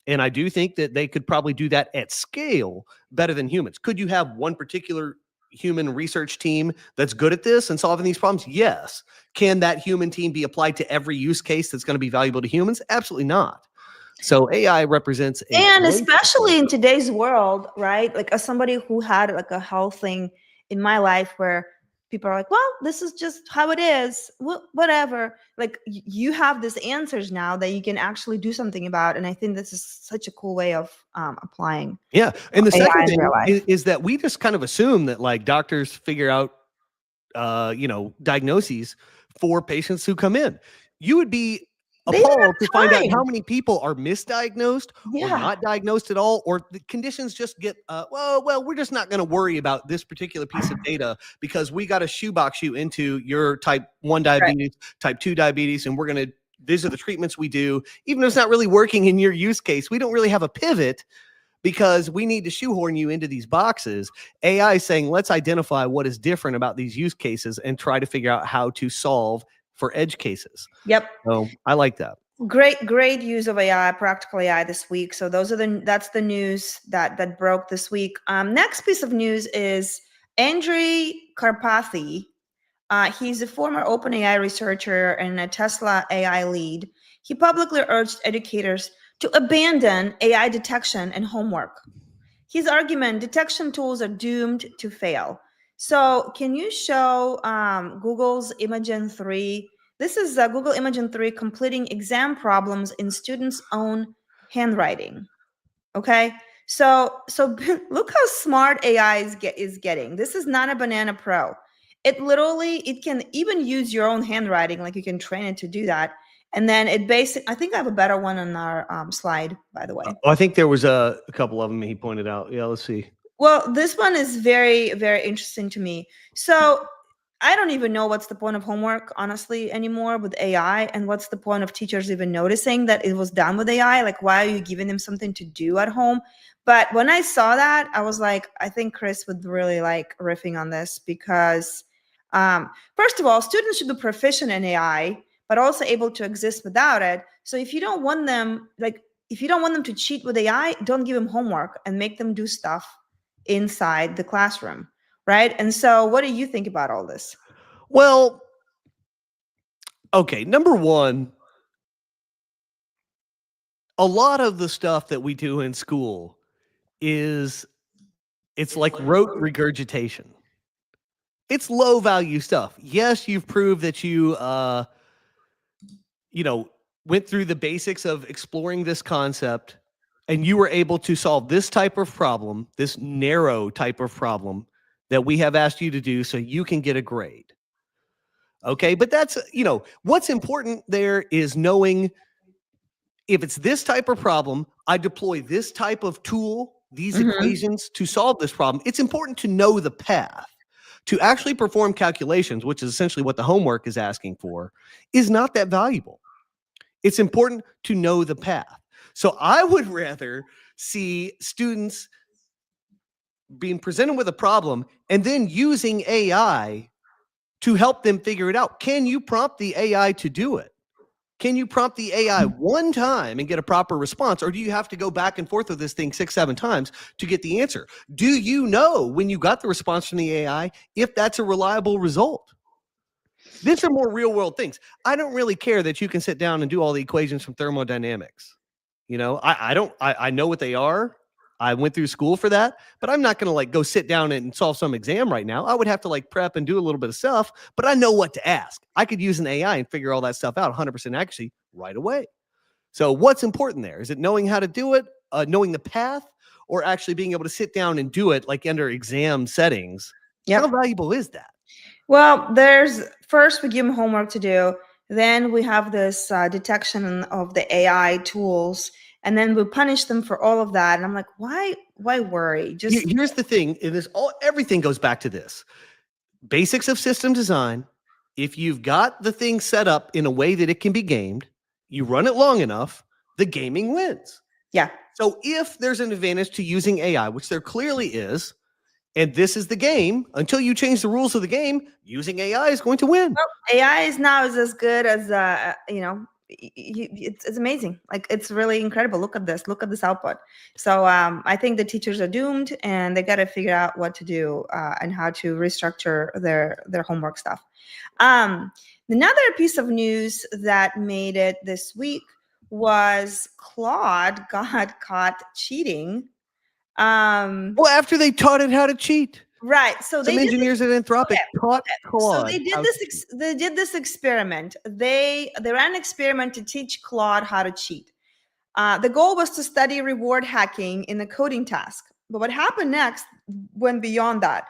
And I do think that they could probably do that at scale better than humans. Could you have one particular human research team that's good at this and solving these problems? Yes. Can that human team be applied to every use case that's going to be valuable to humans? Absolutely not. So AI represents and especially in today's world, right? Like as somebody who had like a health thing in my life where people are like, well, this is just how it is, whatever. Like you have these answers now that you can actually do something about. And I think this is such a cool way of applying. Yeah. And the AI second in thing real life. is that we just kind of assume that like doctors figure out, diagnoses for patients who come in. You would be appalled to find out how many people are misdiagnosed or not diagnosed at all, or the conditions just get, well, we're just not going to worry about this particular piece of data because we got to shoebox you into your type 1 diabetes, type 2 diabetes, and these are the treatments we do. Even though it's not really working in your use case, we don't really have a pivot because we need to shoehorn you into these boxes. AI is saying, let's identify what is different about these use cases and try to figure out how to solve for edge cases. Yep. So I like that. Great use of AI, practical AI this week. So that's the news that broke this week. Next piece of news is Andrei Karpathy. He's a former OpenAI researcher and a Tesla AI lead. He publicly urged educators to abandon AI detection and homework. His argument, detection tools are doomed to fail. So can you show Google's Imagen 3? This is Google Imagen 3 completing exam problems in students' own handwriting. Okay, so look how smart AI is getting. This is not a Banana Pro. It can even use your own handwriting, like you can train it to do that. And then I think I have a better one on our slide, by the way. I think there was a couple of them he pointed out. Yeah, let's see. Well, this one is very, very interesting to me. So I don't even know what's the point of homework, honestly, anymore with AI. And what's the point of teachers even noticing that it was done with AI? Like, why are you giving them something to do at home? But when I saw that, I was like, I think Chris would really like riffing on this because, first of all, students should be proficient in AI, but also able to exist without it. So if you don't want them, to cheat with AI, don't give them homework and make them do stuff inside the classroom, right? And so what do you think about all this? Well, okay, number one, a lot of the stuff that we do in school it's like rote regurgitation. It's low value stuff. Yes, you've proved that you went through the basics of exploring this concept and you were able to solve this type of problem, this narrow type of problem that we have asked you to do so you can get a grade. Okay, but that's, what's important there is knowing if it's this type of problem, I deploy this type of tool, these equations to solve this problem. It's important to know the path. To actually perform calculations, which is essentially what the homework is asking for, is not that valuable. It's important to know the path. So I would rather see students being presented with a problem and then using AI to help them figure it out. Can you prompt the AI to do it? Can you prompt the AI one time and get a proper response? Or do you have to go back and forth with this thing 6, 7 times to get the answer? Do you know when you got the response from the AI if that's a reliable result? These are more real world things. I don't really care that you can sit down and do all the equations from thermodynamics. I know what they are. I went through school for that, but I'm not going to like go sit down and solve some exam right now. I would have to like prep and do a little bit of stuff, but I know what to ask. I could use an AI and figure all that stuff out 100% accuracy right away. So what's important there? Is it knowing how to do it, knowing the path, or actually being able to sit down and do it like under exam settings? Yep. How valuable is that? Well, first we give them homework to do. Then we have this detection of the AI tools. And then we punish them for all of that. And I'm like, why worry? Just here's the thing. Everything goes back to this. Basics of system design. If you've got the thing set up in a way that it can be gamed, you run it long enough, the gaming wins. Yeah. So if there's an advantage to using AI, which there clearly is, and this is the game, until you change the rules of the game, using AI is going to win. Well, AI is now as good as, it's amazing. Like, it's really incredible. Look at this output. So I think the teachers are doomed, and they got to figure out what to do and how to restructure their homework stuff. Another piece of news that made it this week was Claude got caught cheating. Well, after they taught it how to cheat. Right. So some engineers at Anthropic taught Claude. So they did this experiment. They ran an experiment to teach Claude how to cheat. The goal was to study reward hacking in the coding task. But what happened next went beyond that.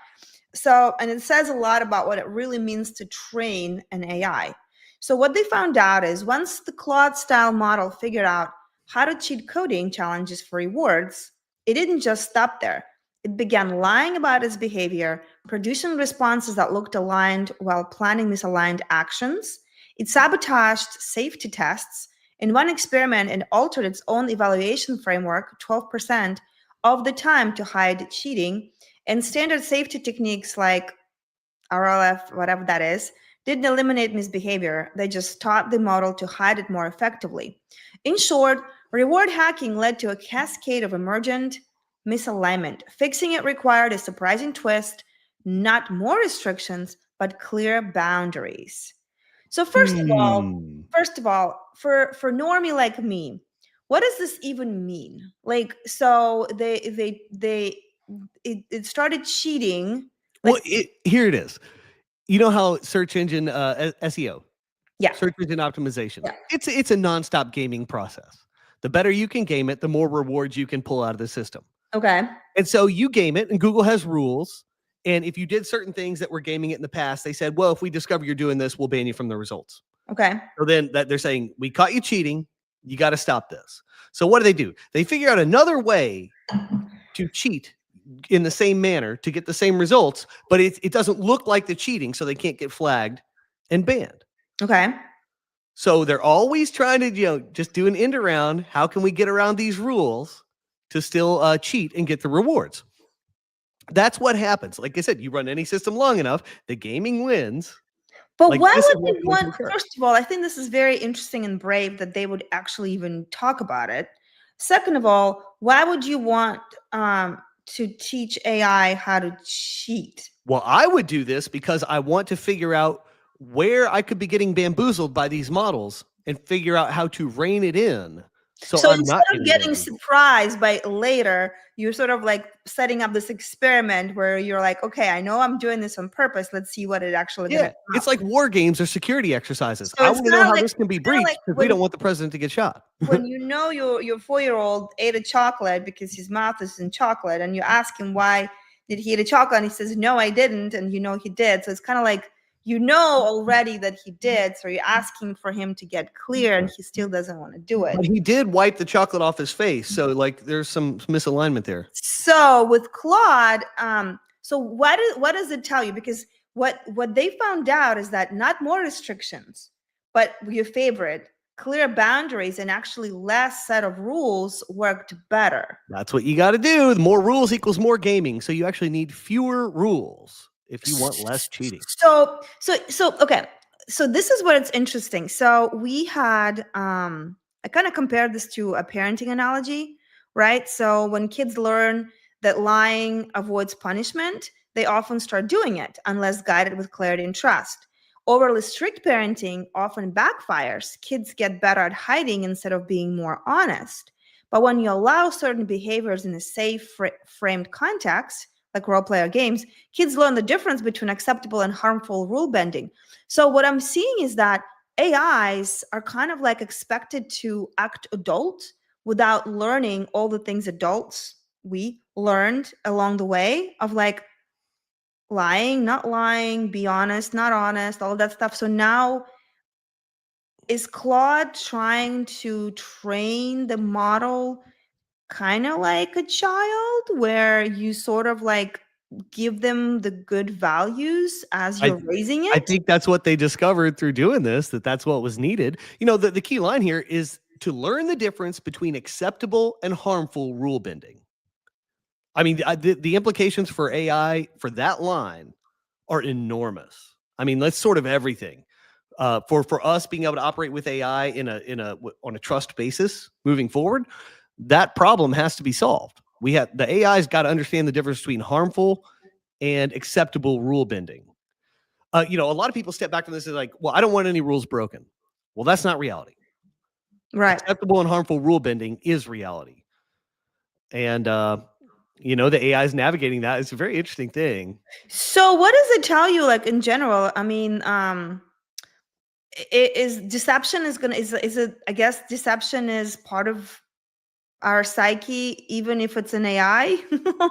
And it says a lot about what it really means to train an AI. So what they found out is once the Claude style model figured out how to cheat coding challenges for rewards, it didn't just stop there. It began lying about its behavior, producing responses that looked aligned while planning misaligned actions. It sabotaged safety tests. In one experiment, it altered its own evaluation framework 12% of the time to hide cheating. And standard safety techniques like RLF, whatever that is, didn't eliminate misbehavior. They just taught the model to hide it more effectively. In short, reward hacking led to a cascade of emergent misalignment. Fixing it required a surprising twist, not more restrictions, but clear boundaries. So first of all, for normie like me, what does this even mean? Like, so it started cheating. Well, here it is. You know how search engine SEO, search engine optimization. Yeah. It's a nonstop gaming process. The better you can game it, the more rewards you can pull out of the system. Okay. And so you game it, and Google has rules. And if you did certain things that were gaming it in the past, they said, well, if we discover you're doing this, we'll ban you from the results. Okay. So then they're saying, we caught you cheating. You got to stop this. So what do? They figure out another way to cheat in the same manner to get the same results, but it doesn't look like the cheating, so they can't get flagged and banned. Okay. So they're always trying to, just do an end around. How can we get around these rules to still cheat and get the rewards? That's what happens. Like I said, you run any system long enough, the gaming wins. But why would they want? First of all, I think this is very interesting and brave that they would actually even talk about it. Second of all, why would you want to teach AI how to cheat? Well, I would do this because I want to figure out where I could be getting bamboozled by these models and figure out how to rein it in. So instead of getting surprised by later, you're sort of like setting up this experiment where you're like, okay, I know I'm doing this on purpose. Let's see what it actually is. It's like war games or security exercises. So I want to know how this can be breached because we don't want the president to get shot. When you know your 4-year-old ate a chocolate because his mouth is in chocolate, and you ask him why did he eat a chocolate, and he says, no, I didn't, and you know he did. So it's kind of like, you know already that he did, so you're asking for him to get clear, and he still doesn't want to do it. But he did wipe the chocolate off his face, so like there's some misalignment there. So with Claude, so what does it tell you? Because what they found out is that not more restrictions, but your favorite, clear boundaries and actually less set of rules worked better. That's what you got to do. The more rules equals more gaming. So you actually need fewer rules if you want less cheating. So okay. So this is where it's interesting. So we had I kind of compared this to a parenting analogy, right? So when kids learn that lying avoids punishment, they often start doing it unless guided with clarity and trust. Overly strict parenting often backfires. Kids get better at hiding instead of being more honest. But when you allow certain behaviors in a safe framed context, like role player games, kids learn the difference between acceptable and harmful rule bending. So what I'm seeing is that AIs are kind of like expected to act adult without learning all the things adults we learned along the way of like lying, not lying, be honest, not honest, all that stuff. So now is Claude trying to train the model kind of like a child where you sort of like give them the good values as you're raising it? I think that's what they discovered through doing this, that's what was needed. You know, the key line here is to learn the difference between acceptable and harmful rule bending. I mean, the implications for AI for that line are enormous. I mean, that's sort of everything. For us being able to operate with AI on a trust basis moving forward, that problem has to be solved. The AI's got to understand the difference between harmful and acceptable rule bending. You know, a lot of people step back from this and like, well, I don't want any rules broken. Well, that's not reality. Right. Acceptable and harmful rule bending is reality. And you know, the AI is navigating that. It's a very interesting thing. So what does it tell you, like in general? I mean, is deception is it, I guess deception is part of our psyche, even if it's an AI,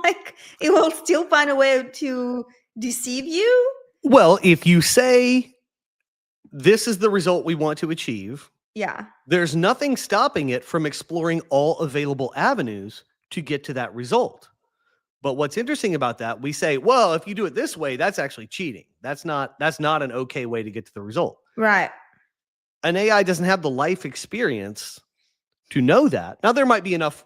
like it will still find a way to deceive you. Well, if you say this is the result we want to achieve, yeah, there's nothing stopping it from exploring all available avenues to get to that result. But what's interesting about that, we say, well, if you do it this way, that's actually cheating. That's not an okay way to get to the result. Right. An AI doesn't have the life experience to know that. Now, there might be enough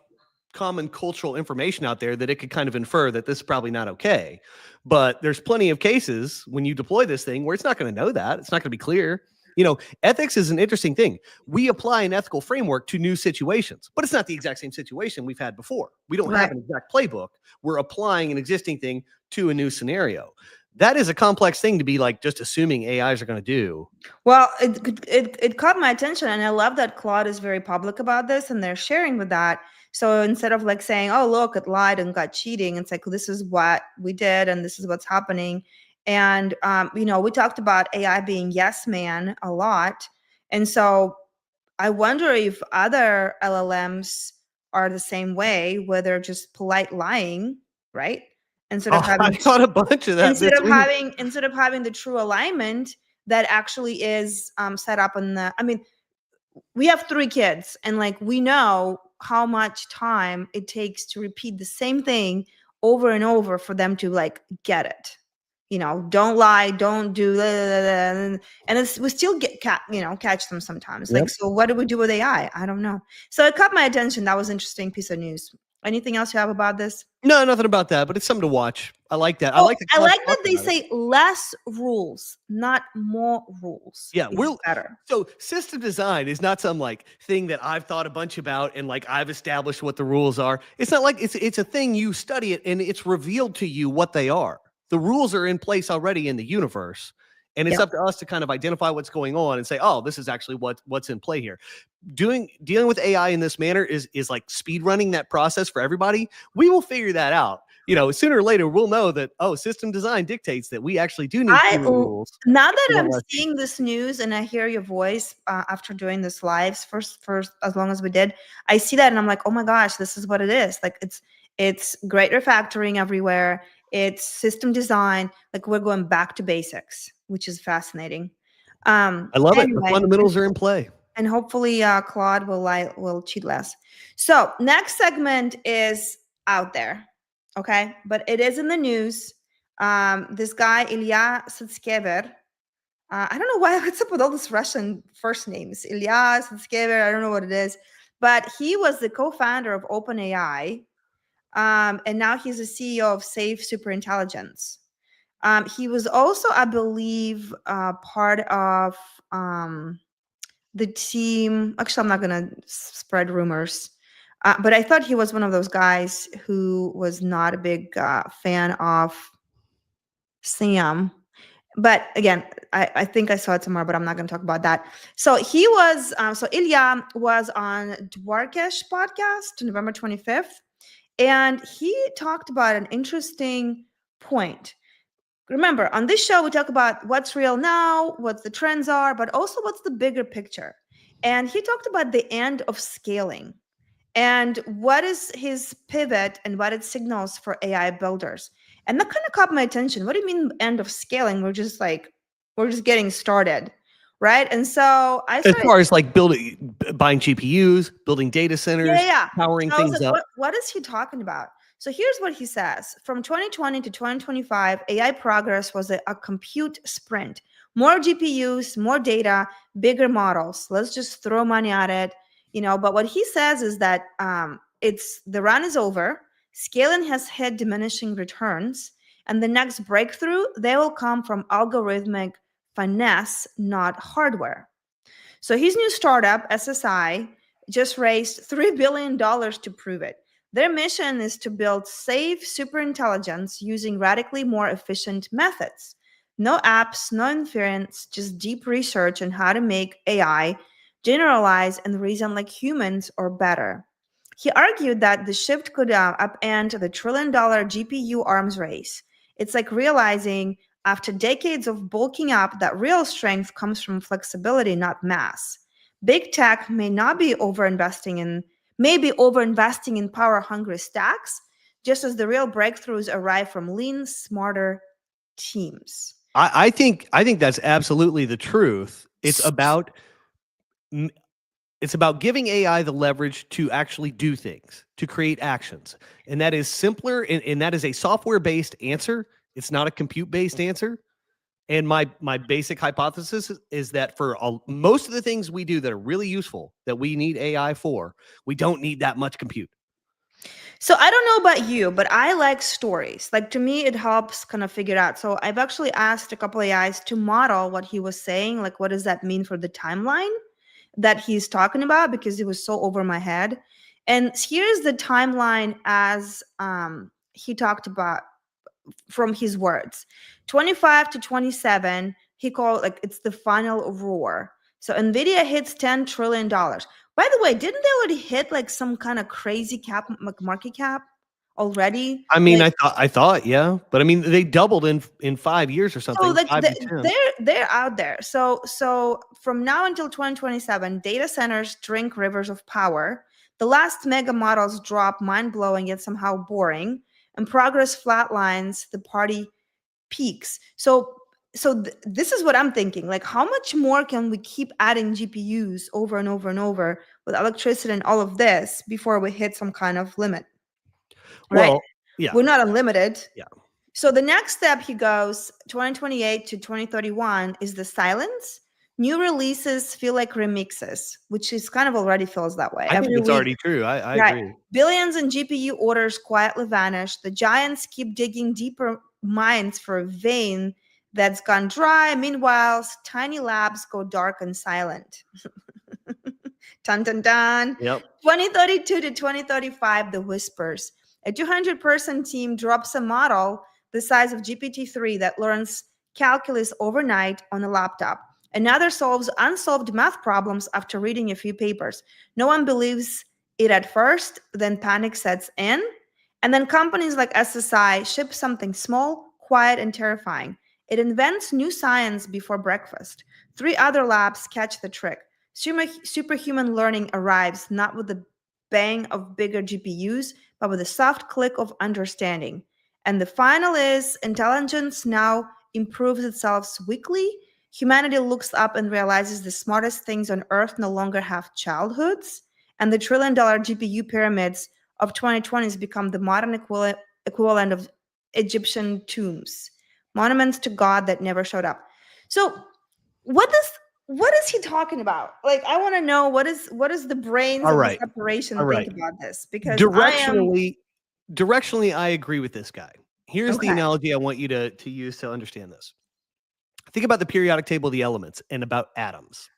common cultural information out there that it could kind of infer that this is probably not okay. But there's plenty of cases when you deploy this thing where it's not going to know that. It's not going to be clear. You know, ethics is an interesting thing. We apply an ethical framework to new situations, but it's not the exact same situation we've had before. We don't have an exact playbook. We're applying an existing thing to a new scenario. That is a complex thing to be like just assuming AIs are going to do. Well, it caught my attention, and I love that Claude is very public about this, and they're sharing with that. So instead of like saying, "Oh, look, it lied and got cheating," it's like, "This is what we did, and this is what's happening." And you know, we talked about AI being yes man a lot, and so I wonder if other LLMs are the same way, where they're just polite lying, right? Instead of having, I got a bunch of that. instead of having the true alignment that actually is set up in the. I mean, we have 3 kids, and like we know how much time it takes to repeat the same thing over and over for them to like get it. You know, don't lie, don't do, and we still catch them sometimes. Yep. Like, so what do we do with AI? I don't know. So it caught my attention. That was an interesting piece of news. Anything else you have about this? No, nothing about that, but it's something to watch. I like that. Oh, I like that they say less rules, not more rules. Yeah, we're better. So system design is not some like thing that I've thought a bunch about and like I've established what the rules are. It's not like it's a thing you study it and it's revealed to you what they are. The rules are in place already in the universe, and it's up to us to kind of identify what's going on and say, oh, this is actually what's in play here. Dealing with AI in this manner is like speed running that process for everybody. We will figure that out. You know, sooner or later, we'll know that, oh, system design dictates that we actually do need rules. Now that I'm seeing this news and I hear your voice after doing this lives first as long as we did, I see that and I'm like, oh my gosh, this is what it is. Like it's great refactoring everywhere. It's system design. Like we're going back to basics, which is fascinating. I love it. The fundamentals are in play. And hopefully Claude will cheat less. So next segment is out there. Okay, but it is in the news. This guy, Ilya Sutskever, I don't know why what's up with all these Russian first names. Ilya Sutskever, I don't know what it is, but he was the co-founder of OpenAI, and now he's the CEO of Safe Superintelligence. He was also, I believe, part of the team. Actually, I'm not going to spread rumors, but I thought he was one of those guys who was not a big fan of Sam. But again, I think I saw it somewhere, but I'm not going to talk about that. So he was, so Ilya was on Dwarkesh podcast November 25th, and he talked about an interesting point. Remember, on this show, we talk about what's real now, what the trends are, but also what's the bigger picture. And he talked about the end of scaling and what is his pivot and what it signals for AI builders. And that kind of caught my attention. What do you mean end of scaling? We're just getting started, right? And so I started, as far as like buying GPUs, building data centers, powering so I was things like, up. what is he talking about? So here's what he says. From 2020 to 2025, AI progress was a compute sprint. More GPUs, more data, bigger models. Let's just throw money at it, but what he says is that the run is over. Scaling has hit diminishing returns. And the next breakthrough, they will come from algorithmic finesse, not hardware. So his new startup, SSI, just raised $3 billion to prove it. Their mission is to build safe superintelligence using radically more efficient methods. No apps, no inference, just deep research on how to make AI generalize and reason like humans or better. He argued that the shift could upend the $1 trillion GPU arms race. It's like realizing after decades of bulking up that real strength comes from flexibility, not mass. Big tech may be over-investing in power-hungry stacks, just as the real breakthroughs arrive from lean, smarter teams. I think that's absolutely the truth. It's about giving AI the leverage to actually do things, to create actions. And that is simpler, and that is a software-based answer. It's not a compute-based answer. And my basic hypothesis is that for most of the things we do that are really useful, that we need AI for, we don't need that much compute. So I don't know about you, but I like stories. Like, to me, it helps kind of figure out. So I've actually asked a couple AIs to model what he was saying. Like, what does that mean for the timeline that he's talking about? Because it was so over my head. And here's the timeline as he talked about from his words. 25 to 27, he called, like, it's the final roar. So NVIDIA hits $10 trillion. By the way, didn't they already hit like some kind of crazy cap, like market cap already? I mean, like, I thought, yeah, but I mean, they doubled in 5 years or something. so like 5 to 10. they're out there. So from now until 2027, data centers drink rivers of power. The last mega models drop mind-blowing yet somehow boring, and progress flatlines, the party peaks. So this is what I'm thinking. Like, how much more can we keep adding GPUs over and over and over with electricity and all of this before we hit some kind of limit? Right? Well, yeah, We're not unlimited. Yeah. So the next step, he goes, 2028 to 2031 is the silence. New releases feel like remixes, which is kind of already feels that way. I think it's already true. I agree. Billions in GPU orders quietly vanish. The giants keep digging deeper mines for a vein that's gone dry. Meanwhile, tiny labs go dark and silent. Dun, dun, dun. Yep. 2032 to 2035, the whispers. A 200-person team drops a model the size of GPT-3 that learns calculus overnight on a laptop. Another solves unsolved math problems after reading a few papers. No one believes it at first, then panic sets in. And then companies like SSI ship something small, quiet, and terrifying. It invents new science before breakfast. 3 other labs catch the trick. Superhuman learning arrives not with the bang of bigger GPUs, but with a soft click of understanding. And the final is intelligence now improves itself weekly. Humanity looks up and realizes the smartest things on Earth no longer have childhoods. And the $1 trillion GPU pyramids of 2020s become the modern equivalent of Egyptian tombs, monuments to God that never showed up. So what is he talking about? Like, I want to know what is the brains All of right. the separation All right. think about this, because I am Directionally, I agree with this guy. Here's the okay. analogy I want you to use to understand this. Think about the periodic table of the elements and about atoms.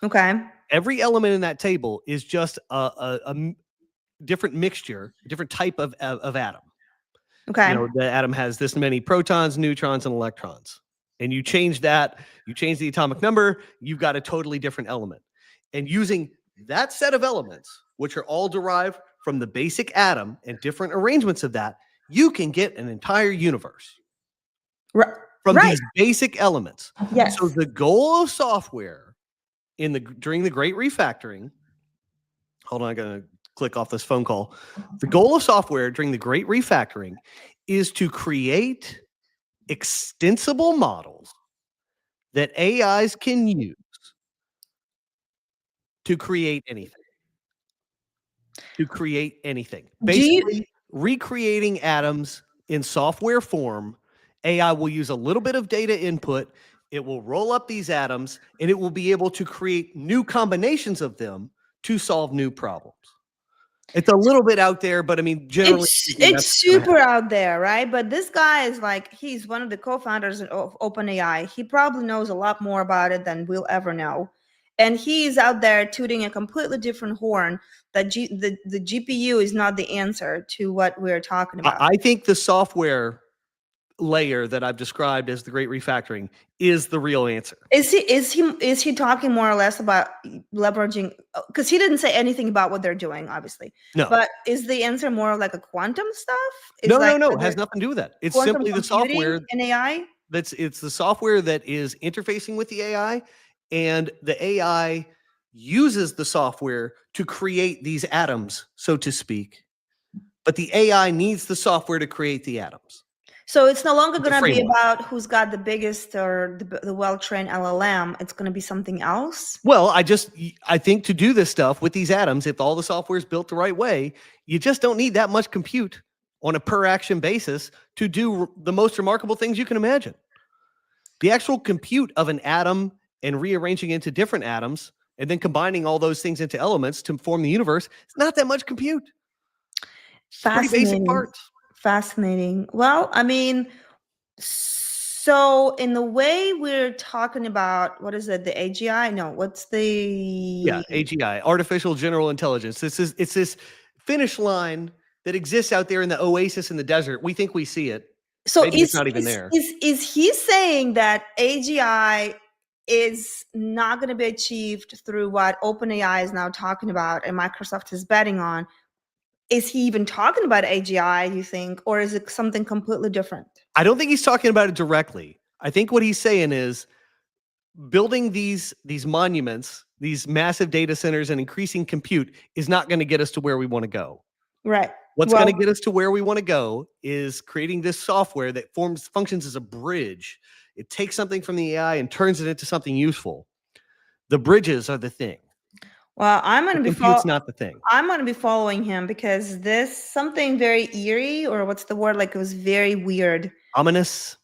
Okay. Every element in that table is just a different mixture, different type of atom. Okay. You know, the atom has this many protons, neutrons, and electrons. And you change that, you change the atomic number, you've got a totally different element. And using that set of elements, which are all derived from the basic atom and different arrangements of that, you can get an entire universe from Right. these basic elements. Yes. So the goal of software during the Great Refactoring, hold on, I gotta click off this phone call. The goal of software during the Great Refactoring is to create extensible models that AIs can use to create anything. Basically, recreating atoms in software form. AI will use a little bit of data input. It will roll up these atoms, and it will be able to create new combinations of them to solve new problems. It's a little bit out there, but I mean, generally, it's super out there, right? But this guy is like, he's one of the co-founders of OpenAI. He probably knows a lot more about it than we'll ever know. And he's out there tooting a completely different horn that the GPU is not the answer to what we're talking about. I think the software layer that I've described as the Great Refactoring is the real answer. Is he talking more or less about leveraging, because he didn't say anything about what they're doing, obviously. No. But is the answer more like a quantum stuff? No, it has nothing to do with that. It's simply the software and AI. It's the software that is interfacing with the AI, and the AI uses the software to create these atoms, so to speak. But the AI needs the software to create the atoms. So it's no longer going to be about who's got the biggest or the well-trained LLM. It's going to be something else. Well, I think to do this stuff with these atoms, if all the software is built the right way, you just don't need that much compute on a per action basis to do the most remarkable things you can imagine. The actual compute of an atom and rearranging into different atoms and then combining all those things into elements to form the universe, it's not that much compute. It's pretty basic parts. Fascinating. Well, I mean, so in the way we're talking about, what is it? The AGI? No, what's the AGI, artificial general intelligence. It's this finish line that exists out there in the oasis in the desert. We think we see it. So maybe it's not even there. Is he saying that AGI is not going to be achieved through what OpenAI is now talking about and Microsoft is betting on? Is he even talking about AGI, you think, or is it something completely different? I don't think he's talking about it directly. I think what he's saying is building these monuments, these massive data centers and increasing compute is not going to get us to where we want to go. Right. What's going to get us to where we want to go is creating this software that functions as a bridge. It takes something from the AI and turns it into something useful. The bridges are the thing. Well, I'm going to be compute's not the thing. I'm going to be following him because this something very eerie, or what's the word? Like, it was very weird. Ominous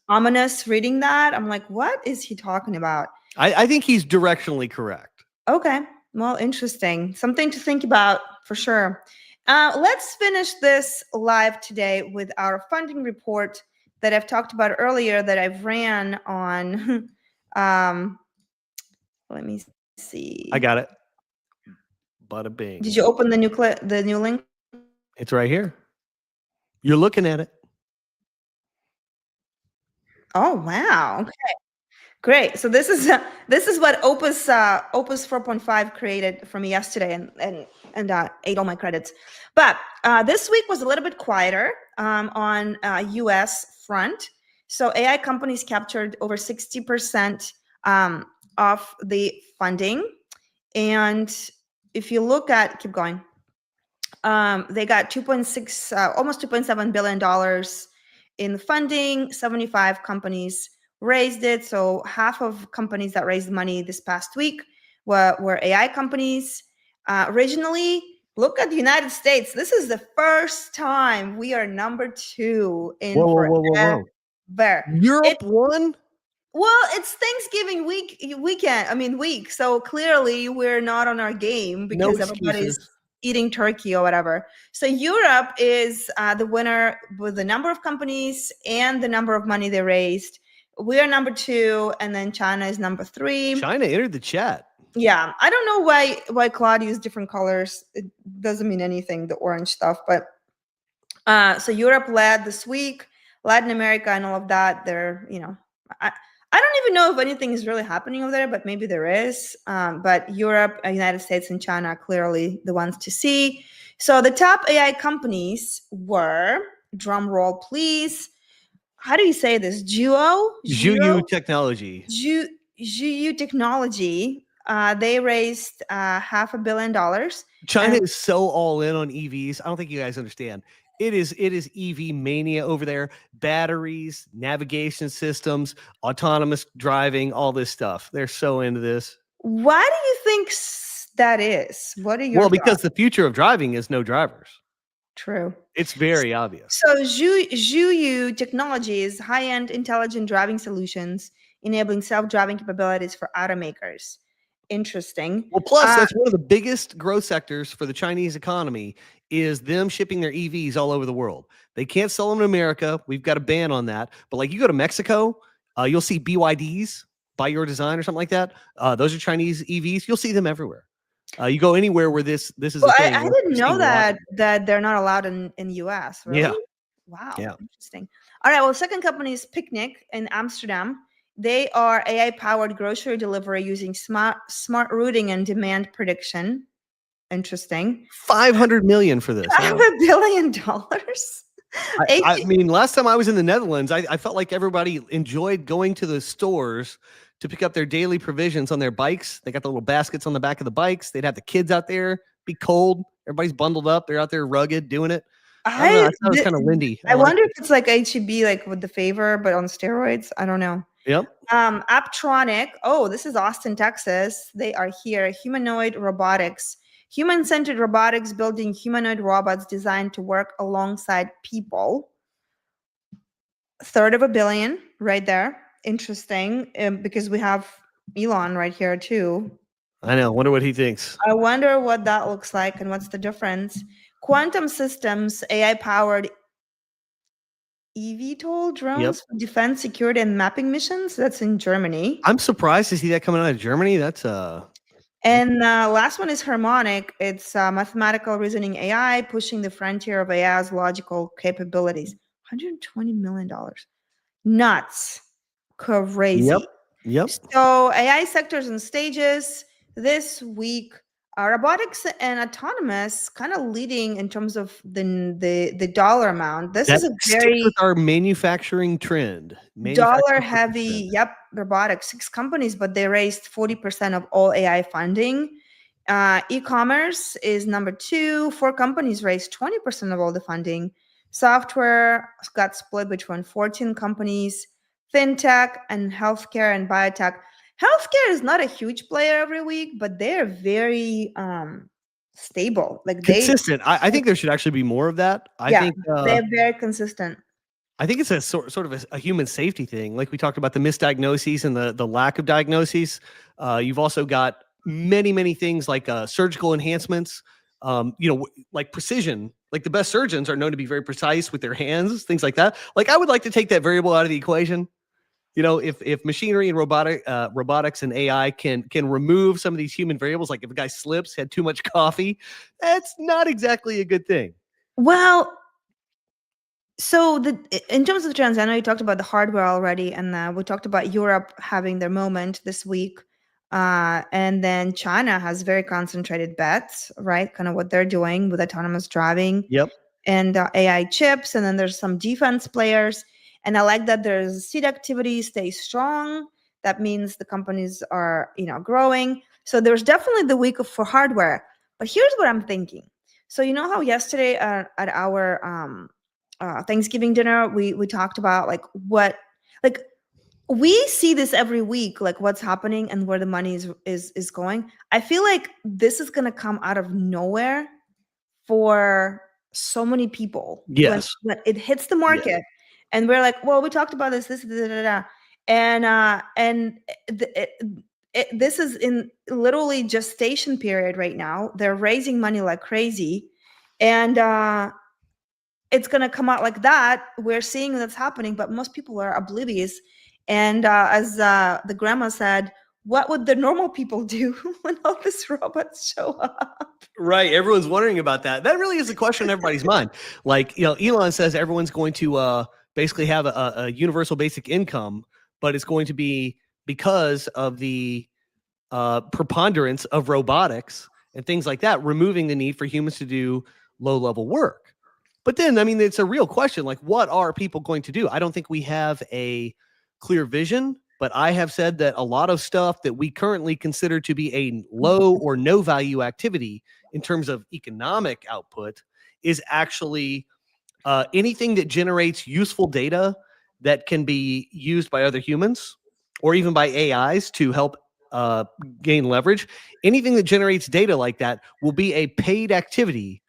reading that. I'm like, what is he talking about? I think he's directionally correct. Okay. Well, interesting. Something to think about for sure. Let's finish this live today with our funding report that I've talked about earlier that I've ran on. Let me see. I got it. Bada bing. Did you open the new link? It's right here. You're looking at it. Oh, wow. Okay. Great. So this is what Opus 4.5 created for me yesterday, and ate all my credits. But this week was a little bit quieter on US front. So AI companies captured over 60% of the funding, and if you look at, keep going, they got almost $2.7 billion in funding. 75 companies raised it. So half of companies that raised money this past week were AI companies. Originally, look at the United States. This is the first time we are number 2 in Whoa. Europe won? Well, it's Thanksgiving week. So clearly we're not on our game because everybody's excuses. eating turkey or whatever. So Europe is the winner with the number of companies and the number of money they raised. We are number 2, and then China is number 3. China entered the chat. Yeah, I don't know why Claude used different colors. It doesn't mean anything, the orange stuff, but so Europe led this week, Latin America and all of that. They're, I don't even know if anything is really happening over there, but maybe there is. But Europe, United States, and China are clearly the ones to see. So the top AI companies were, drum roll please, how do you say this? Zhuyu Technology. Zhuyu Technology. They raised $500 million. China is so all in on EVs. I don't think you guys understand. It is EV mania over there. Batteries, navigation systems, autonomous driving, all this stuff. They're so into this. Why do you think that is? What are your because thoughts? the future of driving is no drivers. True. It's very obvious. So Zhuyu Technology is high-end intelligent driving solutions enabling self-driving capabilities for automakers. Interesting. Well, plus that's one of the biggest growth sectors for the Chinese economy is them shipping their EVs all over the world. They can't sell them in America. We've got a ban on that. But like you go to Mexico, you'll see BYDs, by your design or something like that. Those are Chinese EVs. You'll see them everywhere. You go anywhere where this is a thing. I didn't know that they're not allowed in US. Really? Yeah. Wow. Yeah. Interesting. All right. Well, second company is Picnic in Amsterdam. They are AI-powered grocery delivery using smart routing and demand prediction. Interesting. $500 million for this. $500 billion. I mean, last time I was in the Netherlands, I felt like everybody enjoyed going to the stores to pick up their daily provisions on their bikes. They got the little baskets on the back of the bikes. They'd have the kids out there, be cold. Everybody's bundled up. They're out there rugged doing it. I don't know. I thought it was kind of windy. I wonder if it's like HEB, like with the favor, but on steroids. I don't know. Yep. Apptronic. Oh, this is Austin, Texas. They are here. Humanoid robotics. Human-centered robotics building humanoid robots designed to work alongside people. $3 billion right there. Interesting, because we have Elon right here too. I know. Wonder what he thinks. I wonder what that looks like and what's the difference. Quantum Systems, AI-powered eVTOL drones for defense, security, and mapping missions. That's in Germany. I'm surprised to see that coming out of Germany. That's And last one is Harmonic. It's mathematical reasoning AI, pushing the frontier of AI's logical capabilities. $120 million. Nuts. Crazy. Yep. So AI sectors and stages this week. Robotics and autonomous kind of leading in terms of the dollar amount. This is a very with our manufacturing trend. Dollar heavy. Yep, robotics. 6 companies, but they raised 40% of all AI funding. E-commerce is number 2. 4 companies raised 20% of all the funding. Software got split between 14 companies. Fintech and healthcare and biotech. Healthcare is not a huge player every week, but they're very stable. Like consistent. I think there should actually be more of that. I think they're very consistent. I think it's a sort of a human safety thing. Like we talked about the misdiagnoses and the lack of diagnoses. You've also got many things like surgical enhancements. Like precision. Like the best surgeons are known to be very precise with their hands, things like that. Like I would like to take that variable out of the equation. If machinery and robotics and AI can remove some of these human variables, like if a guy slips, had too much coffee, that's not exactly a good thing. Well, so in terms of the trends, I know you talked about the hardware already, and we talked about Europe having their moment this week. And then China has very concentrated bets, right? Kind of what they're doing with autonomous driving. Yep. And AI chips. And then there's some defense players. And I like that there's seed activity stays strong. That means the companies are, growing. So there's definitely the week for hardware. But here's what I'm thinking. So you know how yesterday at our Thanksgiving dinner, we talked about we see this every week, like what's happening and where the money is going. I feel like this is going to come out of nowhere for so many people. Yes. When it hits the market. Yes. And we're like, well, we talked about this, This is in literally gestation period right now. They're raising money like crazy, and it's going to come out like that. We're seeing that's happening, but most people are oblivious. And as the grandma said, what would the normal people do when all these robots show up? Right. Everyone's wondering about that. That really is a question on everybody's mind. Like, Elon says everyone's going to basically have a universal basic income, but it's going to be because of the preponderance of robotics and things like that, removing the need for humans to do low-level work. But then, I mean, it's a real question. Like, what are people going to do? I don't think we have a clear vision, but I have said that a lot of stuff that we currently consider to be a low or no value activity in terms of economic output is actually anything that generates useful data that can be used by other humans or even by AIs to help gain leverage. Anything that generates data like that will be a paid activity.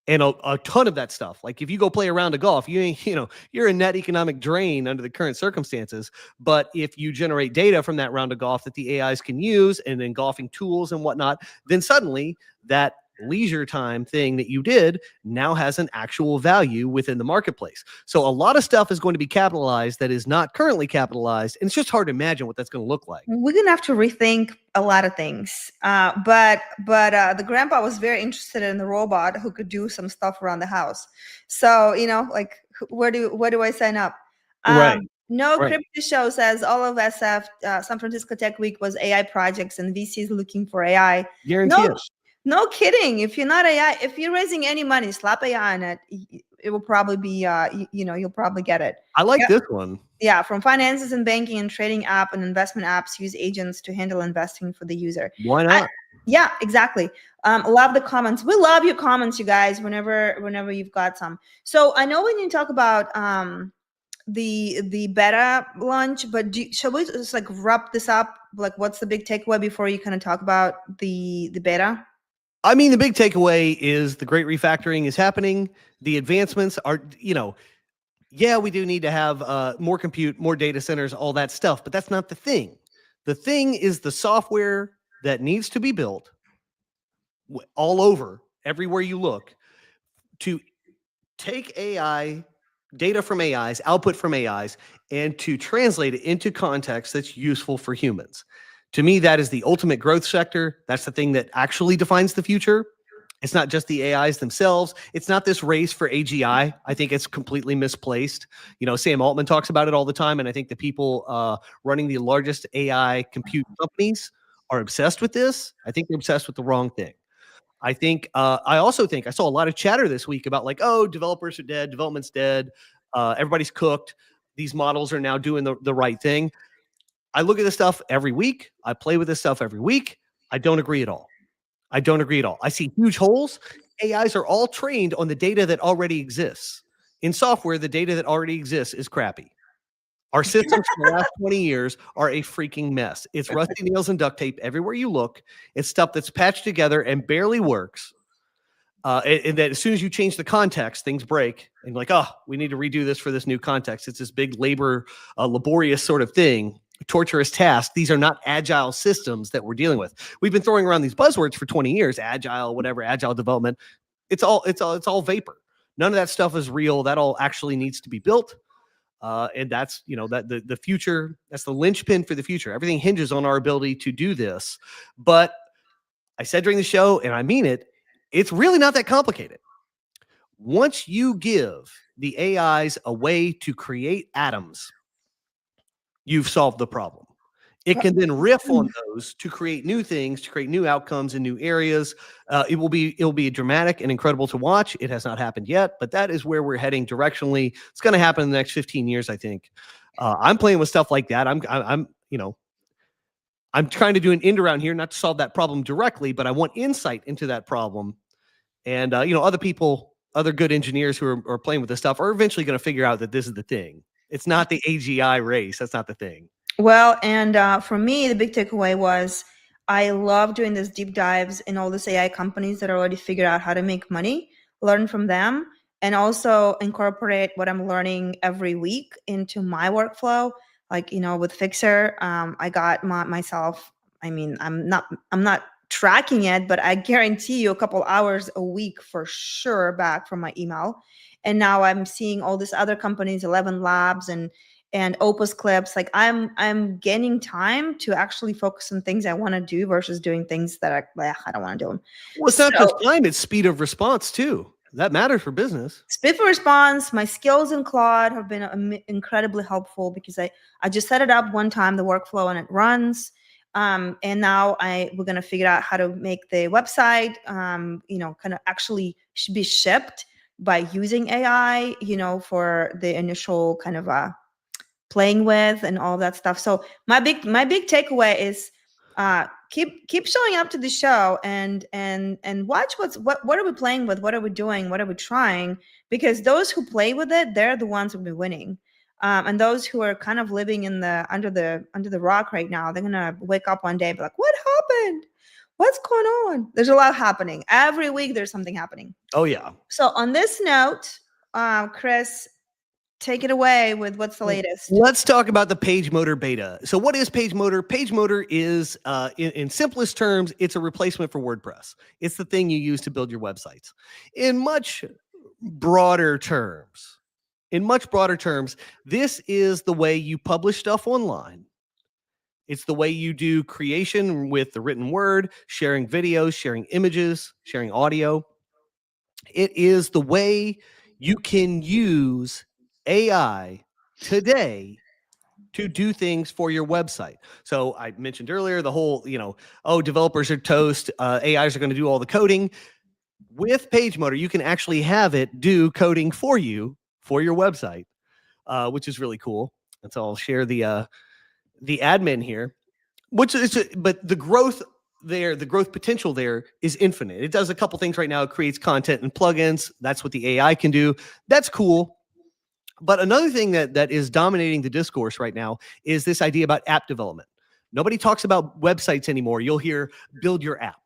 And a ton of that stuff. Like if you go play a round of golf, you're a net economic drain under the current circumstances. But if you generate data from that round of golf that the AIs can use and then golfing tools and whatnot, then suddenly that leisure time thing that you did now has an actual value within the marketplace. So a lot of stuff is going to be capitalized that is not currently capitalized. And it's just hard to imagine what that's going to look like. We're going to have to rethink a lot of things. But the grandpa was very interested in the robot who could do some stuff around the house. So, like, where do I sign up? Right. No, Right. Crypto Show says all of SF, San Francisco Tech Week was AI projects and VCs looking for AI. Guarantee it. No kidding. If you're not AI, if you're raising any money, slap AI on it. It will probably be, you'll probably get it. I like this one. Yeah, from finances and banking and trading app and investment apps use agents to handle investing for the user. Why not? Yeah, exactly. Love the comments. We love your comments, you guys, whenever you've got some. So I know when you talk about the beta launch, but shall we just like wrap this up? Like, what's the big takeaway before you kind of talk about the beta? I mean, the big takeaway is the great refactoring is happening. The advancements are, yeah, we do need to have more compute, more data centers, all that stuff, but that's not the thing. The thing is the software that needs to be built all over, everywhere you look, to take AI, data from AIs, output from AIs, and to translate it into context that's useful for humans. To me, that is the ultimate growth sector. That's the thing that actually defines the future. It's not just the AIs themselves. It's not this race for AGI. I think it's completely misplaced. Sam Altman talks about it all the time, and I think the people running the largest AI compute companies are obsessed with this. I think they're obsessed with the wrong thing. I also think I saw a lot of chatter this week about like, oh, developers are dead, development's dead, everybody's cooked. These models are now doing the right thing. I look at this stuff every week. I play with this stuff every week. I don't agree at all. I see huge holes. AIs are all trained on the data that already exists. In software, the data that already exists is crappy. Our systems for the last 20 years are a freaking mess. It's rusty nails and duct tape everywhere you look. It's stuff that's patched together and barely works. And that as soon as you change the context, things break. And like, oh, we need to redo this for this new context. It's this big laborious sort of thing. Torturous task. These are not agile systems that we're dealing with. We've been throwing around these buzzwords for 20 years, agile, whatever, agile development. It's all vapor. None of that stuff is real. That all actually needs to be built. And that's, that the future, that's the linchpin for the future. Everything hinges on our ability to do this. But I said during the show, and I mean it, it's really not that complicated. Once you give the AIs a way to create atoms, you've solved the problem. It can then riff on those to create new things, to create new outcomes in new areas. It will be dramatic and incredible to watch. It has not happened yet, but that is where we're heading directionally. It's going to happen in the next 15 years, I think. I'm playing with stuff like that. I'm trying to do an end around here, not to solve that problem directly, but I want insight into that problem. And other people, other good engineers who are playing with this stuff are eventually going to figure out that this is the thing. It's not the AGI race. That's not the thing. Well, and for me, the big takeaway was I love doing these deep dives in all these AI companies that already figured out how to make money, learn from them, and also incorporate what I'm learning every week into my workflow. Like, with Fyxer, I got myself, I mean, I'm not tracking it, but I guarantee you a couple hours a week for sure back from my email. And now I'm seeing all these other companies, ElevenLabs and Opus clips. Like I'm gaining time to actually focus on things I want to do versus doing things that I don't want to do them. Well, it's not just time, it's speed of response too. That matters for business. Speed for response, my skills in Claude have been incredibly helpful because I just set it up one time, the workflow, and it runs. And now we're going to figure out how to make the website, kind of actually be shipped by using AI, for the initial kind of playing with and all that stuff. So my big takeaway is keep showing up to the show and watch what are we playing with, what are we doing, what are we trying, because those who play with it, they're the ones who'll be winning. And those who are kind of living in under the rock right now, they're gonna wake up one day and be like, what happened? What's going on? There's a lot happening. Every week there's something happening. Oh yeah. So on this note, Chris, take it away with what's the latest. Let's talk about the PageMotor beta. So what is PageMotor? PageMotor is, in simplest terms, it's a replacement for WordPress. It's the thing you use to build your websites. In much broader terms, this is the way you publish stuff online. It's the way you do creation with the written word, sharing videos, sharing images, sharing audio. It is the way you can use AI today to do things for your website. So I mentioned earlier the whole, developers are toast, AIs are going to do all the coding. With PageMotor, you can actually have it do coding for you for your website, which is really cool. And so I'll share the admin here, but the growth potential there is infinite. It does a couple things right now. It creates content and plugins. That's what the AI can do. That's cool. But another thing that is dominating the discourse right now is this idea about app development. Nobody talks about websites anymore. You'll hear build your app.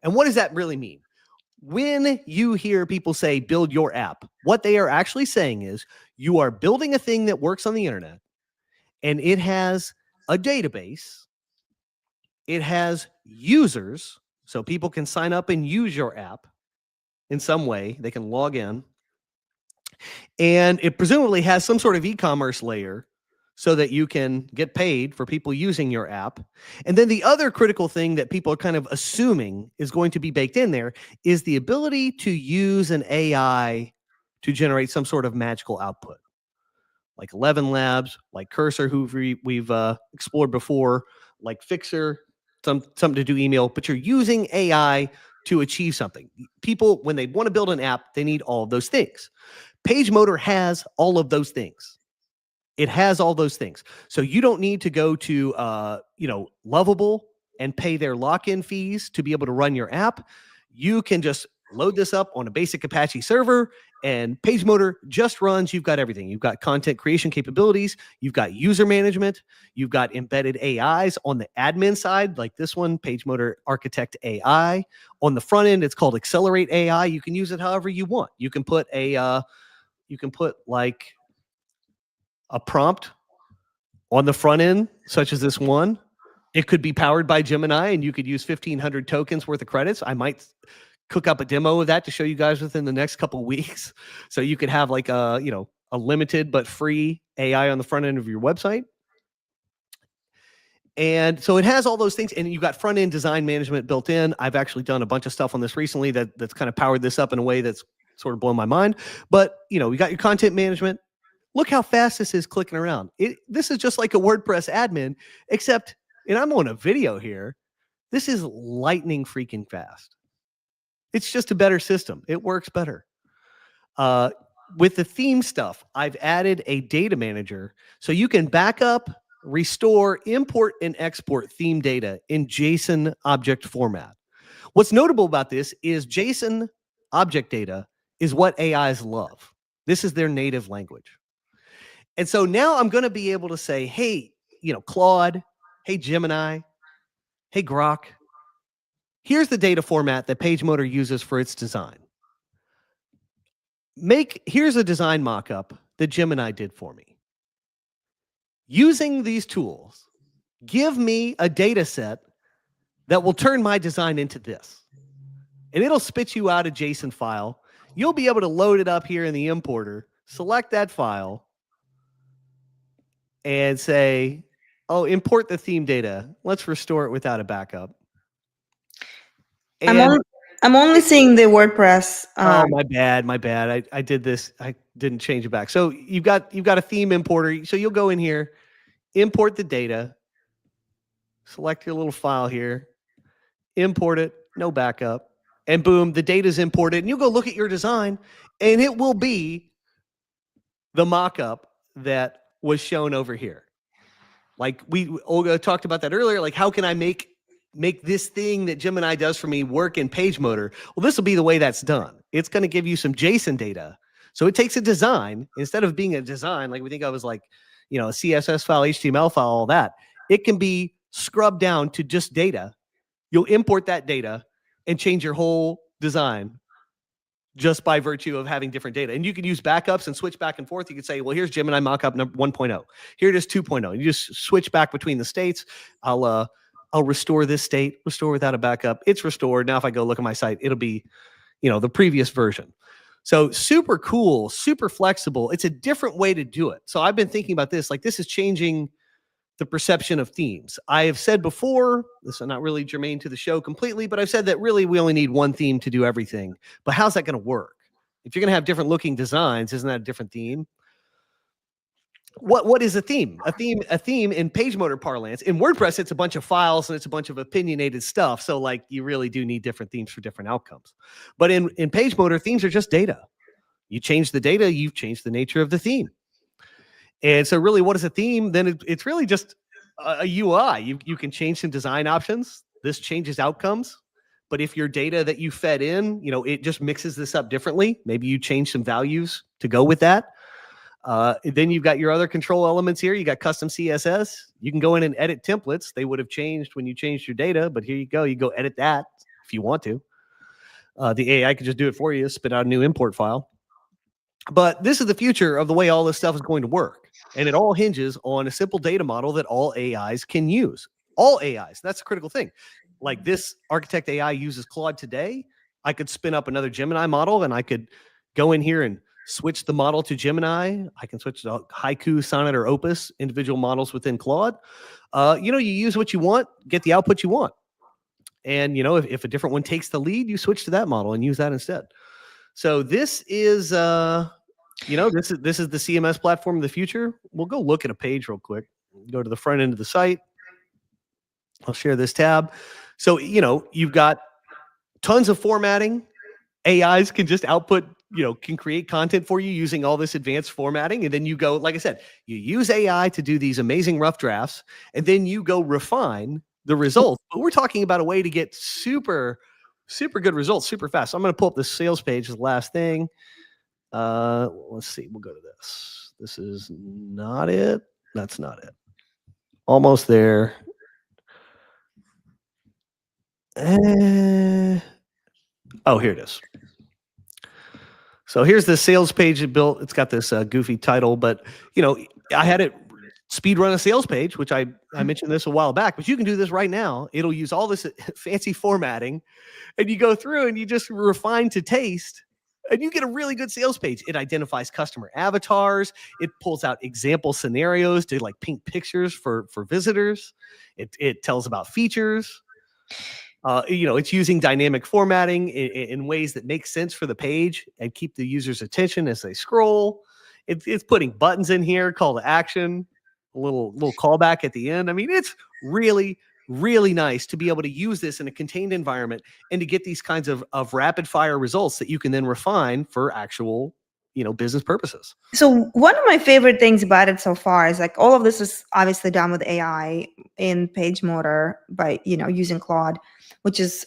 And what does that really mean? When you hear people say build your app, what they are actually saying is you are building a thing that works on the internet, and it has a database. It has users, so people can sign up and use your app in some way. They can log in. And it presumably has some sort of e-commerce layer so that you can get paid for people using your app. And then the other critical thing that people are kind of assuming is going to be baked in there is the ability to use an AI to generate some sort of magical output, like ElevenLabs, like Cursor, who we've explored before, like Fyxer, something to do email, but you're using AI to achieve something. People, when they want to build an app, they need all of those things. PageMotor has all of those things. It has all those things. So you don't need to go to, Lovable and pay their lock-in fees to be able to run your app. You can just load this up on a basic Apache server, and PageMotor just runs. You've got everything. You've got content creation capabilities. You've got user management. You've got embedded AIs on the admin side, like this one, PageMotor Architect AI. On the front end, it's called Accelerate AI. You can use it however you want. You can put like a prompt on the front end, such as this one. It could be powered by Gemini, and you could use 1,500 tokens worth of credits. I might cook up a demo of that to show you guys within the next couple of weeks. So you could have like a limited but free AI on the front end of your website. And so it has all those things, and you've got front end design management built in. I've actually done a bunch of stuff on this recently that's kind of powered this up in a way that's sort of blown my mind. But we got your content management. Look how fast this is clicking around. This is just like a WordPress admin, except, and I'm on a video here, this is lightning freaking fast. It's just a better system. It works better. With the theme stuff, I've added a data manager so you can back up, restore, import, and export theme data in JSON object format. What's notable about this is JSON object data is what AIs love. This is their native language. And so now I'm going to be able to say, hey, Claude, hey, Gemini, hey, Grok, here's the data format that PageMotor uses for its design. Here's a design mockup that Gemini did for me. using these tools, give me a data set that will turn my design into this. And it'll spit you out a JSON file. You'll be able to load it up here in the importer, select that file, and say, oh, import the theme data. Let's restore it without a backup. And I'm only seeing the WordPress. oh, my bad. I did this. I didn't change it back. So you've got a theme importer. So you'll go in here, import the data, select your little file here, import it, no backup, and boom, the data is imported. And you go look at your design, and it will be the mock-up that was shown over here. Like Olga talked about that earlier. Like, how can I make this thing that Gemini does for me work in PageMotor? Well, this will be the way that's done. It's going to give you some JSON data. So it takes a design, instead of being a design like we think of as like, a CSS file, HTML file, all that. It can be scrubbed down to just data. You'll import that data and change your whole design just by virtue of having different data. And you can use backups and switch back and forth. You could say, well, here's Gemini mockup 1.0. Here it is 2.0. You just switch back between the states. I'll restore this state, restore without a backup. It's restored. Now, if I go look at my site, it'll be, the previous version. So super cool, super flexible. It's a different way to do it. So I've been thinking about this, like this is changing the perception of themes. I have said before, this is not really germane to the show completely, but I've said that really we only need one theme to do everything. But how's that going to work? If you're going to have different looking designs, isn't that a different theme? What is a theme? A theme in PageMotor parlance. In WordPress, it's a bunch of files and it's a bunch of opinionated stuff. So like you really do need different themes for different outcomes. But in PageMotor, themes are just data. You change the data, you've changed the nature of the theme. And so really, what is a theme? Then it's really just a UI. You can change some design options. This changes outcomes. But if your data that you fed in, it just mixes this up differently. Maybe you change some values to go with that. Then you've got your other control elements here. You got custom CSS. You can go in and edit templates. They would have changed when you changed your data, but here you go. You go edit that if you want to. The AI could just do it for you, spit out a new import file. But this is the future of the way all this stuff is going to work. And it all hinges on a simple data model that all AIs can use. All AIs. That's a critical thing. Like this Architect AI uses Claude today. I could spin up another Gemini model and I could go in here and switch the model to Gemini. I can switch to Haiku, Sonnet, or Opus, individual models within Claude. You use what you want, get the output you want. And, if a different one takes the lead, you switch to that model and use that instead. So this is, this is the CMS platform of the future. We'll go look at a page real quick. Go to the front end of the site. I'll share this tab. So, you've got tons of formatting. AIs can just output, can create content for you using all this advanced formatting. And then you go, like I said, you use AI to do these amazing rough drafts, and then you go refine the results. But we're talking about a way to get super good results super fast. So I'm going to pull up the sales page as the last thing. Let's see. We'll go to this. This is not it. That's not it. Almost there. Oh, here it is. So here's the sales page it built. It's got this goofy title, but I had it speed run a sales page, which I mentioned this a while back, but you can do this right now. It'll use all this fancy formatting, and you go through and you just refine to taste, and you get a really good sales page. It identifies customer avatars. It pulls out example scenarios to like paint pictures for visitors. It tells about features. It's using dynamic formatting in ways that make sense for the page and keep the user's attention as they scroll. It's putting buttons in here, call to action, a little callback at the end. I mean, it's really, really nice to be able to use this in a contained environment and to get these kinds of rapid fire results that you can then refine for actual, business purposes. So one of my favorite things about it so far is like all of this is obviously done with AI in PageMotor by, using Claude, which is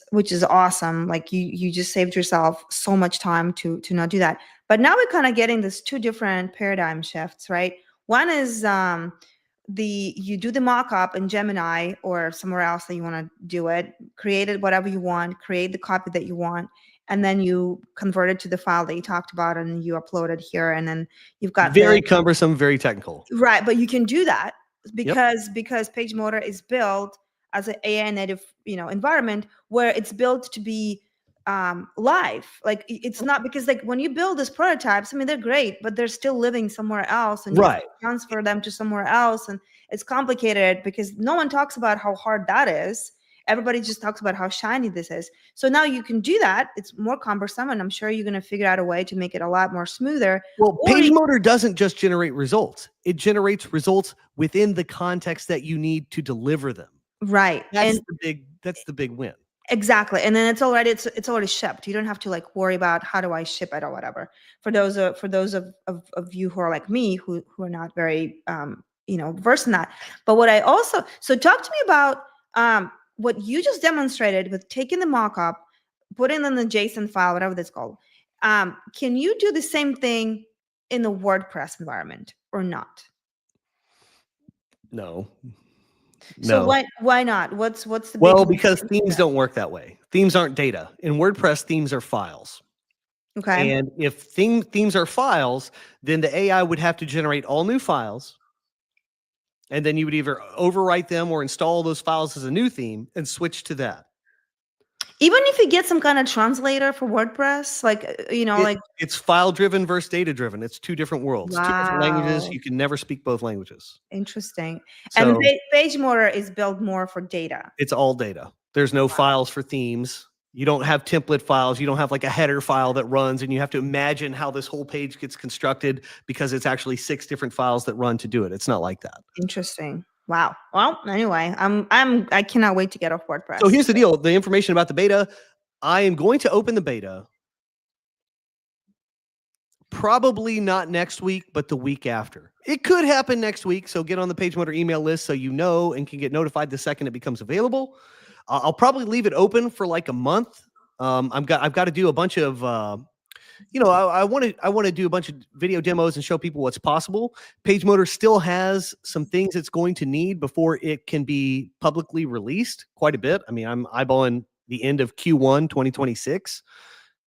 awesome. Like you just saved yourself so much time to not do that. But now we're kind of getting this two different paradigm shifts, right? One is you do the mock-up in Gemini or somewhere else that you want to do it, create it whatever you want, create the copy that you want, and then you convert it to the file that you talked about and you upload it here, and then you've got very cumbersome, very technical. Right, but you can do that. because PageMotor is built as an AI native, environment where it's built to be live. Like it's not, because like when you build these prototypes, I mean, they're great, but they're still living somewhere else, and you have to transfer them to somewhere else, and it's complicated because no one talks about how hard that is. Everybody just talks about how shiny this is. So now you can do that. It's more cumbersome, and I'm sure you're going to figure out a way to make it a lot more smoother. Well, PageMotor doesn't just generate results. It generates results within the context that you need to deliver them. Right. That's the big win. Exactly. And then it's already shipped. You don't have to like worry about how do I ship it or whatever. For those of you who are like me, who are not very versed in that. But what I also, so talk to me about what you just demonstrated with taking the mockup, putting it in the JSON file, whatever that's called. Can you do the same thing in the WordPress environment or not? No. So why not? What's the big well, because themes don't work that way. Themes aren't data. In WordPress, themes are files. Okay. And if themes are files, then the AI would have to generate all new files. And then you would either overwrite them or install those files as a new theme and switch to that. Even if you get some kind of translator for WordPress, like, it's file driven versus data driven. It's two different worlds, two different languages. You can never speak both languages. Interesting. So, and PageMotor is built more for data. It's all data. There's no files for themes. You don't have template files. You don't have like a header file that runs and you have to imagine how this whole page gets constructed because it's actually 6 different files that run to do it. It's not like that. Interesting. Wow. Well, anyway, I cannot wait to get off WordPress. So here's the deal. The information about the beta, I am going to open the beta probably not next week, but the week after. It could happen next week. So get on the PageMotor email list so you know and can get notified the second it becomes available. I'll probably leave it open for like a month. I've got to do a bunch of I want to do a bunch of video demos and show people what's possible. PageMotor still has some things it's going to need before it can be publicly released quite a bit. I mean, I'm eyeballing the end of Q1 2026.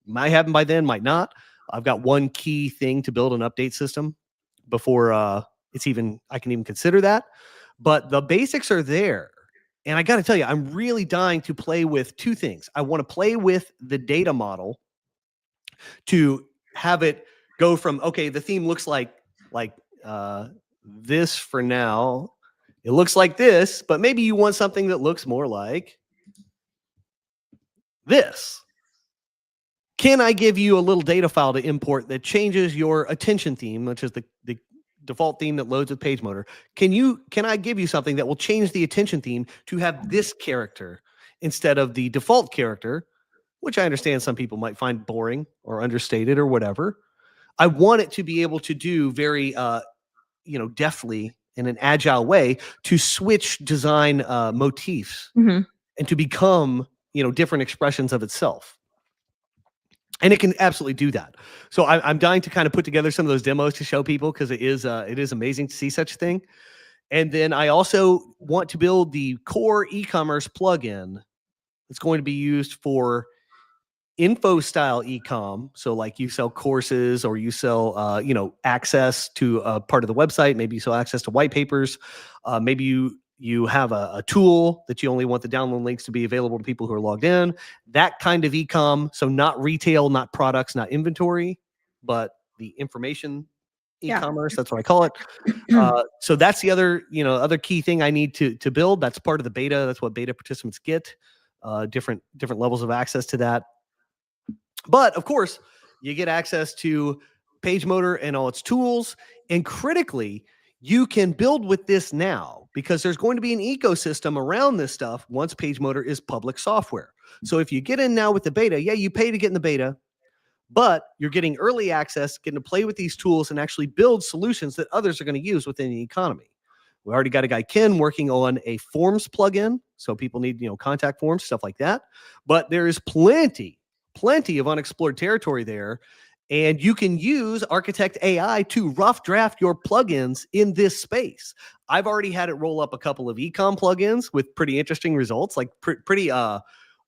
Might happen by then, might not. I've got one key thing to build an update system before I can even consider that. But the basics are there. And I got to tell you, I'm really dying to play with 2 things. I want to play with the data model to have it go from, okay, the theme looks like this for now. It looks like this, but maybe you want something that looks more like this. Can I give you a little data file to import that changes your attention theme, which is the default theme that loads with PageMotor? Can I give you something that will change the attention theme to have this character instead of the default character, which I understand some people might find boring or understated or whatever. I want it to be able to do very, deftly in an agile way to switch design motifs and to become, different expressions of itself. And it can absolutely do that. So I'm dying to kind of put together some of those demos to show people because it is amazing to see such a thing. And then I also want to build the core e-commerce plugin that's going to be used for info style e-com. So like you sell courses or you sell, access to a part of the website. Maybe you sell access to white papers. Maybe you have a tool that you only want the download links to be available to people who are logged in. That kind of e-com. So not retail, not products, not inventory, but the information e-commerce. That's what I call it. So that's the other key thing I need to build. That's part of the beta. That's what beta participants get. Different levels of access to that. But of course, you get access to PageMotor and all its tools. And critically, you can build with this now because there's going to be an ecosystem around this stuff once PageMotor is public software. So if you get in now with the beta, you pay to get in the beta, but you're getting early access, getting to play with these tools and actually build solutions that others are going to use within the economy. We already got a guy, Ken, working on a forms plugin. So people need, contact forms, stuff like that. But there is plenty of unexplored territory there. And you can use Architect AI to rough draft your plugins in this space. I've already had it roll up a couple of ecom plugins with pretty interesting results, like pretty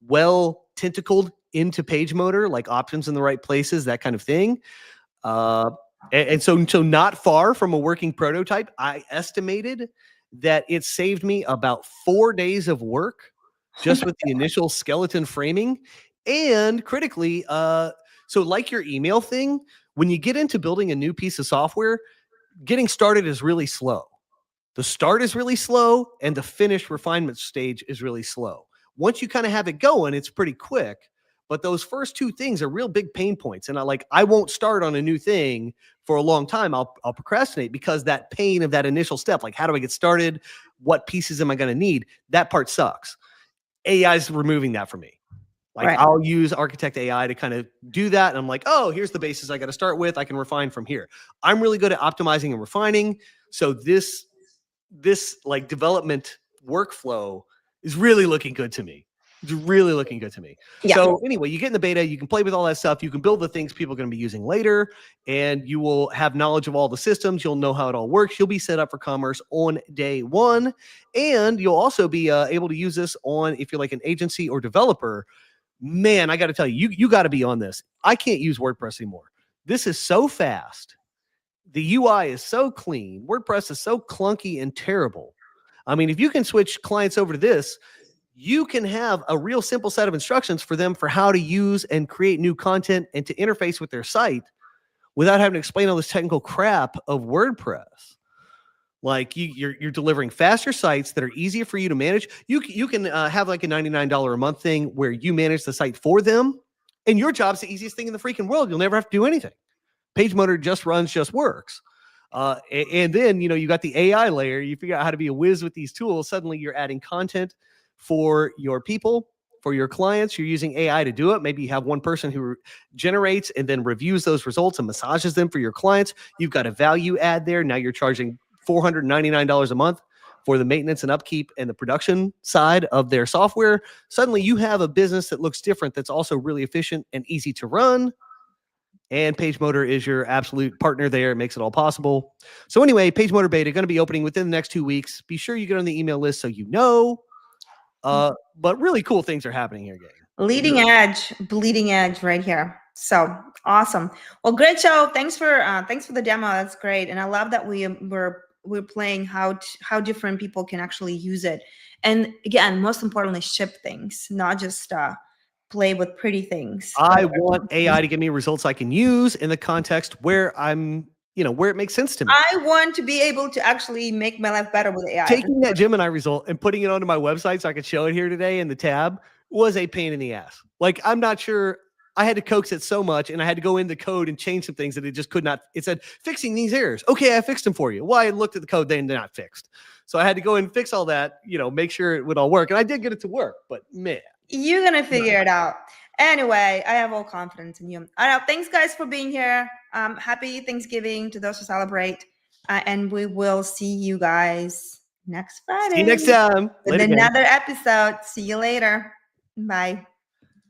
well tentacled into PageMotor, like options in the right places, that kind of thing. And so not far from a working prototype, I estimated that it saved me about 4 days of work just with the initial skeleton framing. And critically, so like your email thing, when you get into building a new piece of software, getting started is really slow. The start is really slow and the finished refinement stage is really slow. Once you kind of have it going, it's pretty quick. But those first two things are real big pain points. And I won't start on a new thing for a long time. I'll procrastinate because that pain of that initial step, like how do I get started? What pieces am I going to need? That part sucks. AI is removing that for me. Right. I'll use Architect AI to kind of do that. And I'm like, oh, here's the basis I got to start with. I can refine from here. I'm really good at optimizing and refining. So this like development workflow is really looking good to me. It's really looking good to me. Yeah. So anyway, you get in the beta, you can play with all that stuff. You can build the things people are going to be using later, and you will have knowledge of all the systems. You'll know how it all works. You'll be set up for commerce on day one. And you'll also be able to use this on, if you're like an agency or developer, man, I got to tell you, you got to be on this. I can't use WordPress anymore. This is so fast. The UI is so clean. WordPress is so clunky and terrible. I mean, if you can switch clients over to this, you can have a real simple set of instructions for them for how to use and create new content and to interface with their site without having to explain all this technical crap of WordPress. Like you're delivering faster sites that are easier for you to manage. You can have like a $99 a month thing where you manage the site for them, and your job's the easiest thing in the freaking world. You'll never have to do anything. PageMotor just runs, just works. And then, you got the AI layer. You figure out how to be a whiz with these tools. Suddenly you're adding content for your people, for your clients. You're using AI to do it. Maybe you have one person who generates and then reviews those results and massages them for your clients. You've got a value add there. Now you're charging $499 a month for the maintenance and upkeep and the production side of their software. Suddenly you have a business that looks different, that's also really efficient and easy to run. And PageMotor is your absolute partner there. It makes it all possible. So anyway, PageMotor beta going to be opening within the next 2 weeks. Be sure you get on the email list so you know. But really cool things are happening here, gang. Leading edge, bleeding edge right here. So awesome. Well, great show. Thanks for the demo. That's great. And I love that we're playing how different people can actually use it. And again, most importantly, ship things, not just play with pretty things. I want AI to give me results I can use in the context where I'm, where it makes sense to me. I want to be able to actually make my life better with AI. Taking that Gemini result and putting it onto my website so I could show it here today in the tab was a pain in the ass. Like, I'm not sure. I had to coax it so much, and I had to go into code and change some things that it just could not. It said, fixing these errors. Okay, I fixed them for you. Well, I looked at the code, they're not fixed. So I had to go and fix all that, make sure it would all work. And I did get it to work, but man. You're going to figure it out. Anyway, I have all confidence in you. All right, thanks, guys, for being here. Happy Thanksgiving to those who celebrate. And we will see you guys next Friday. See you next time. With another episode. See you later. Bye.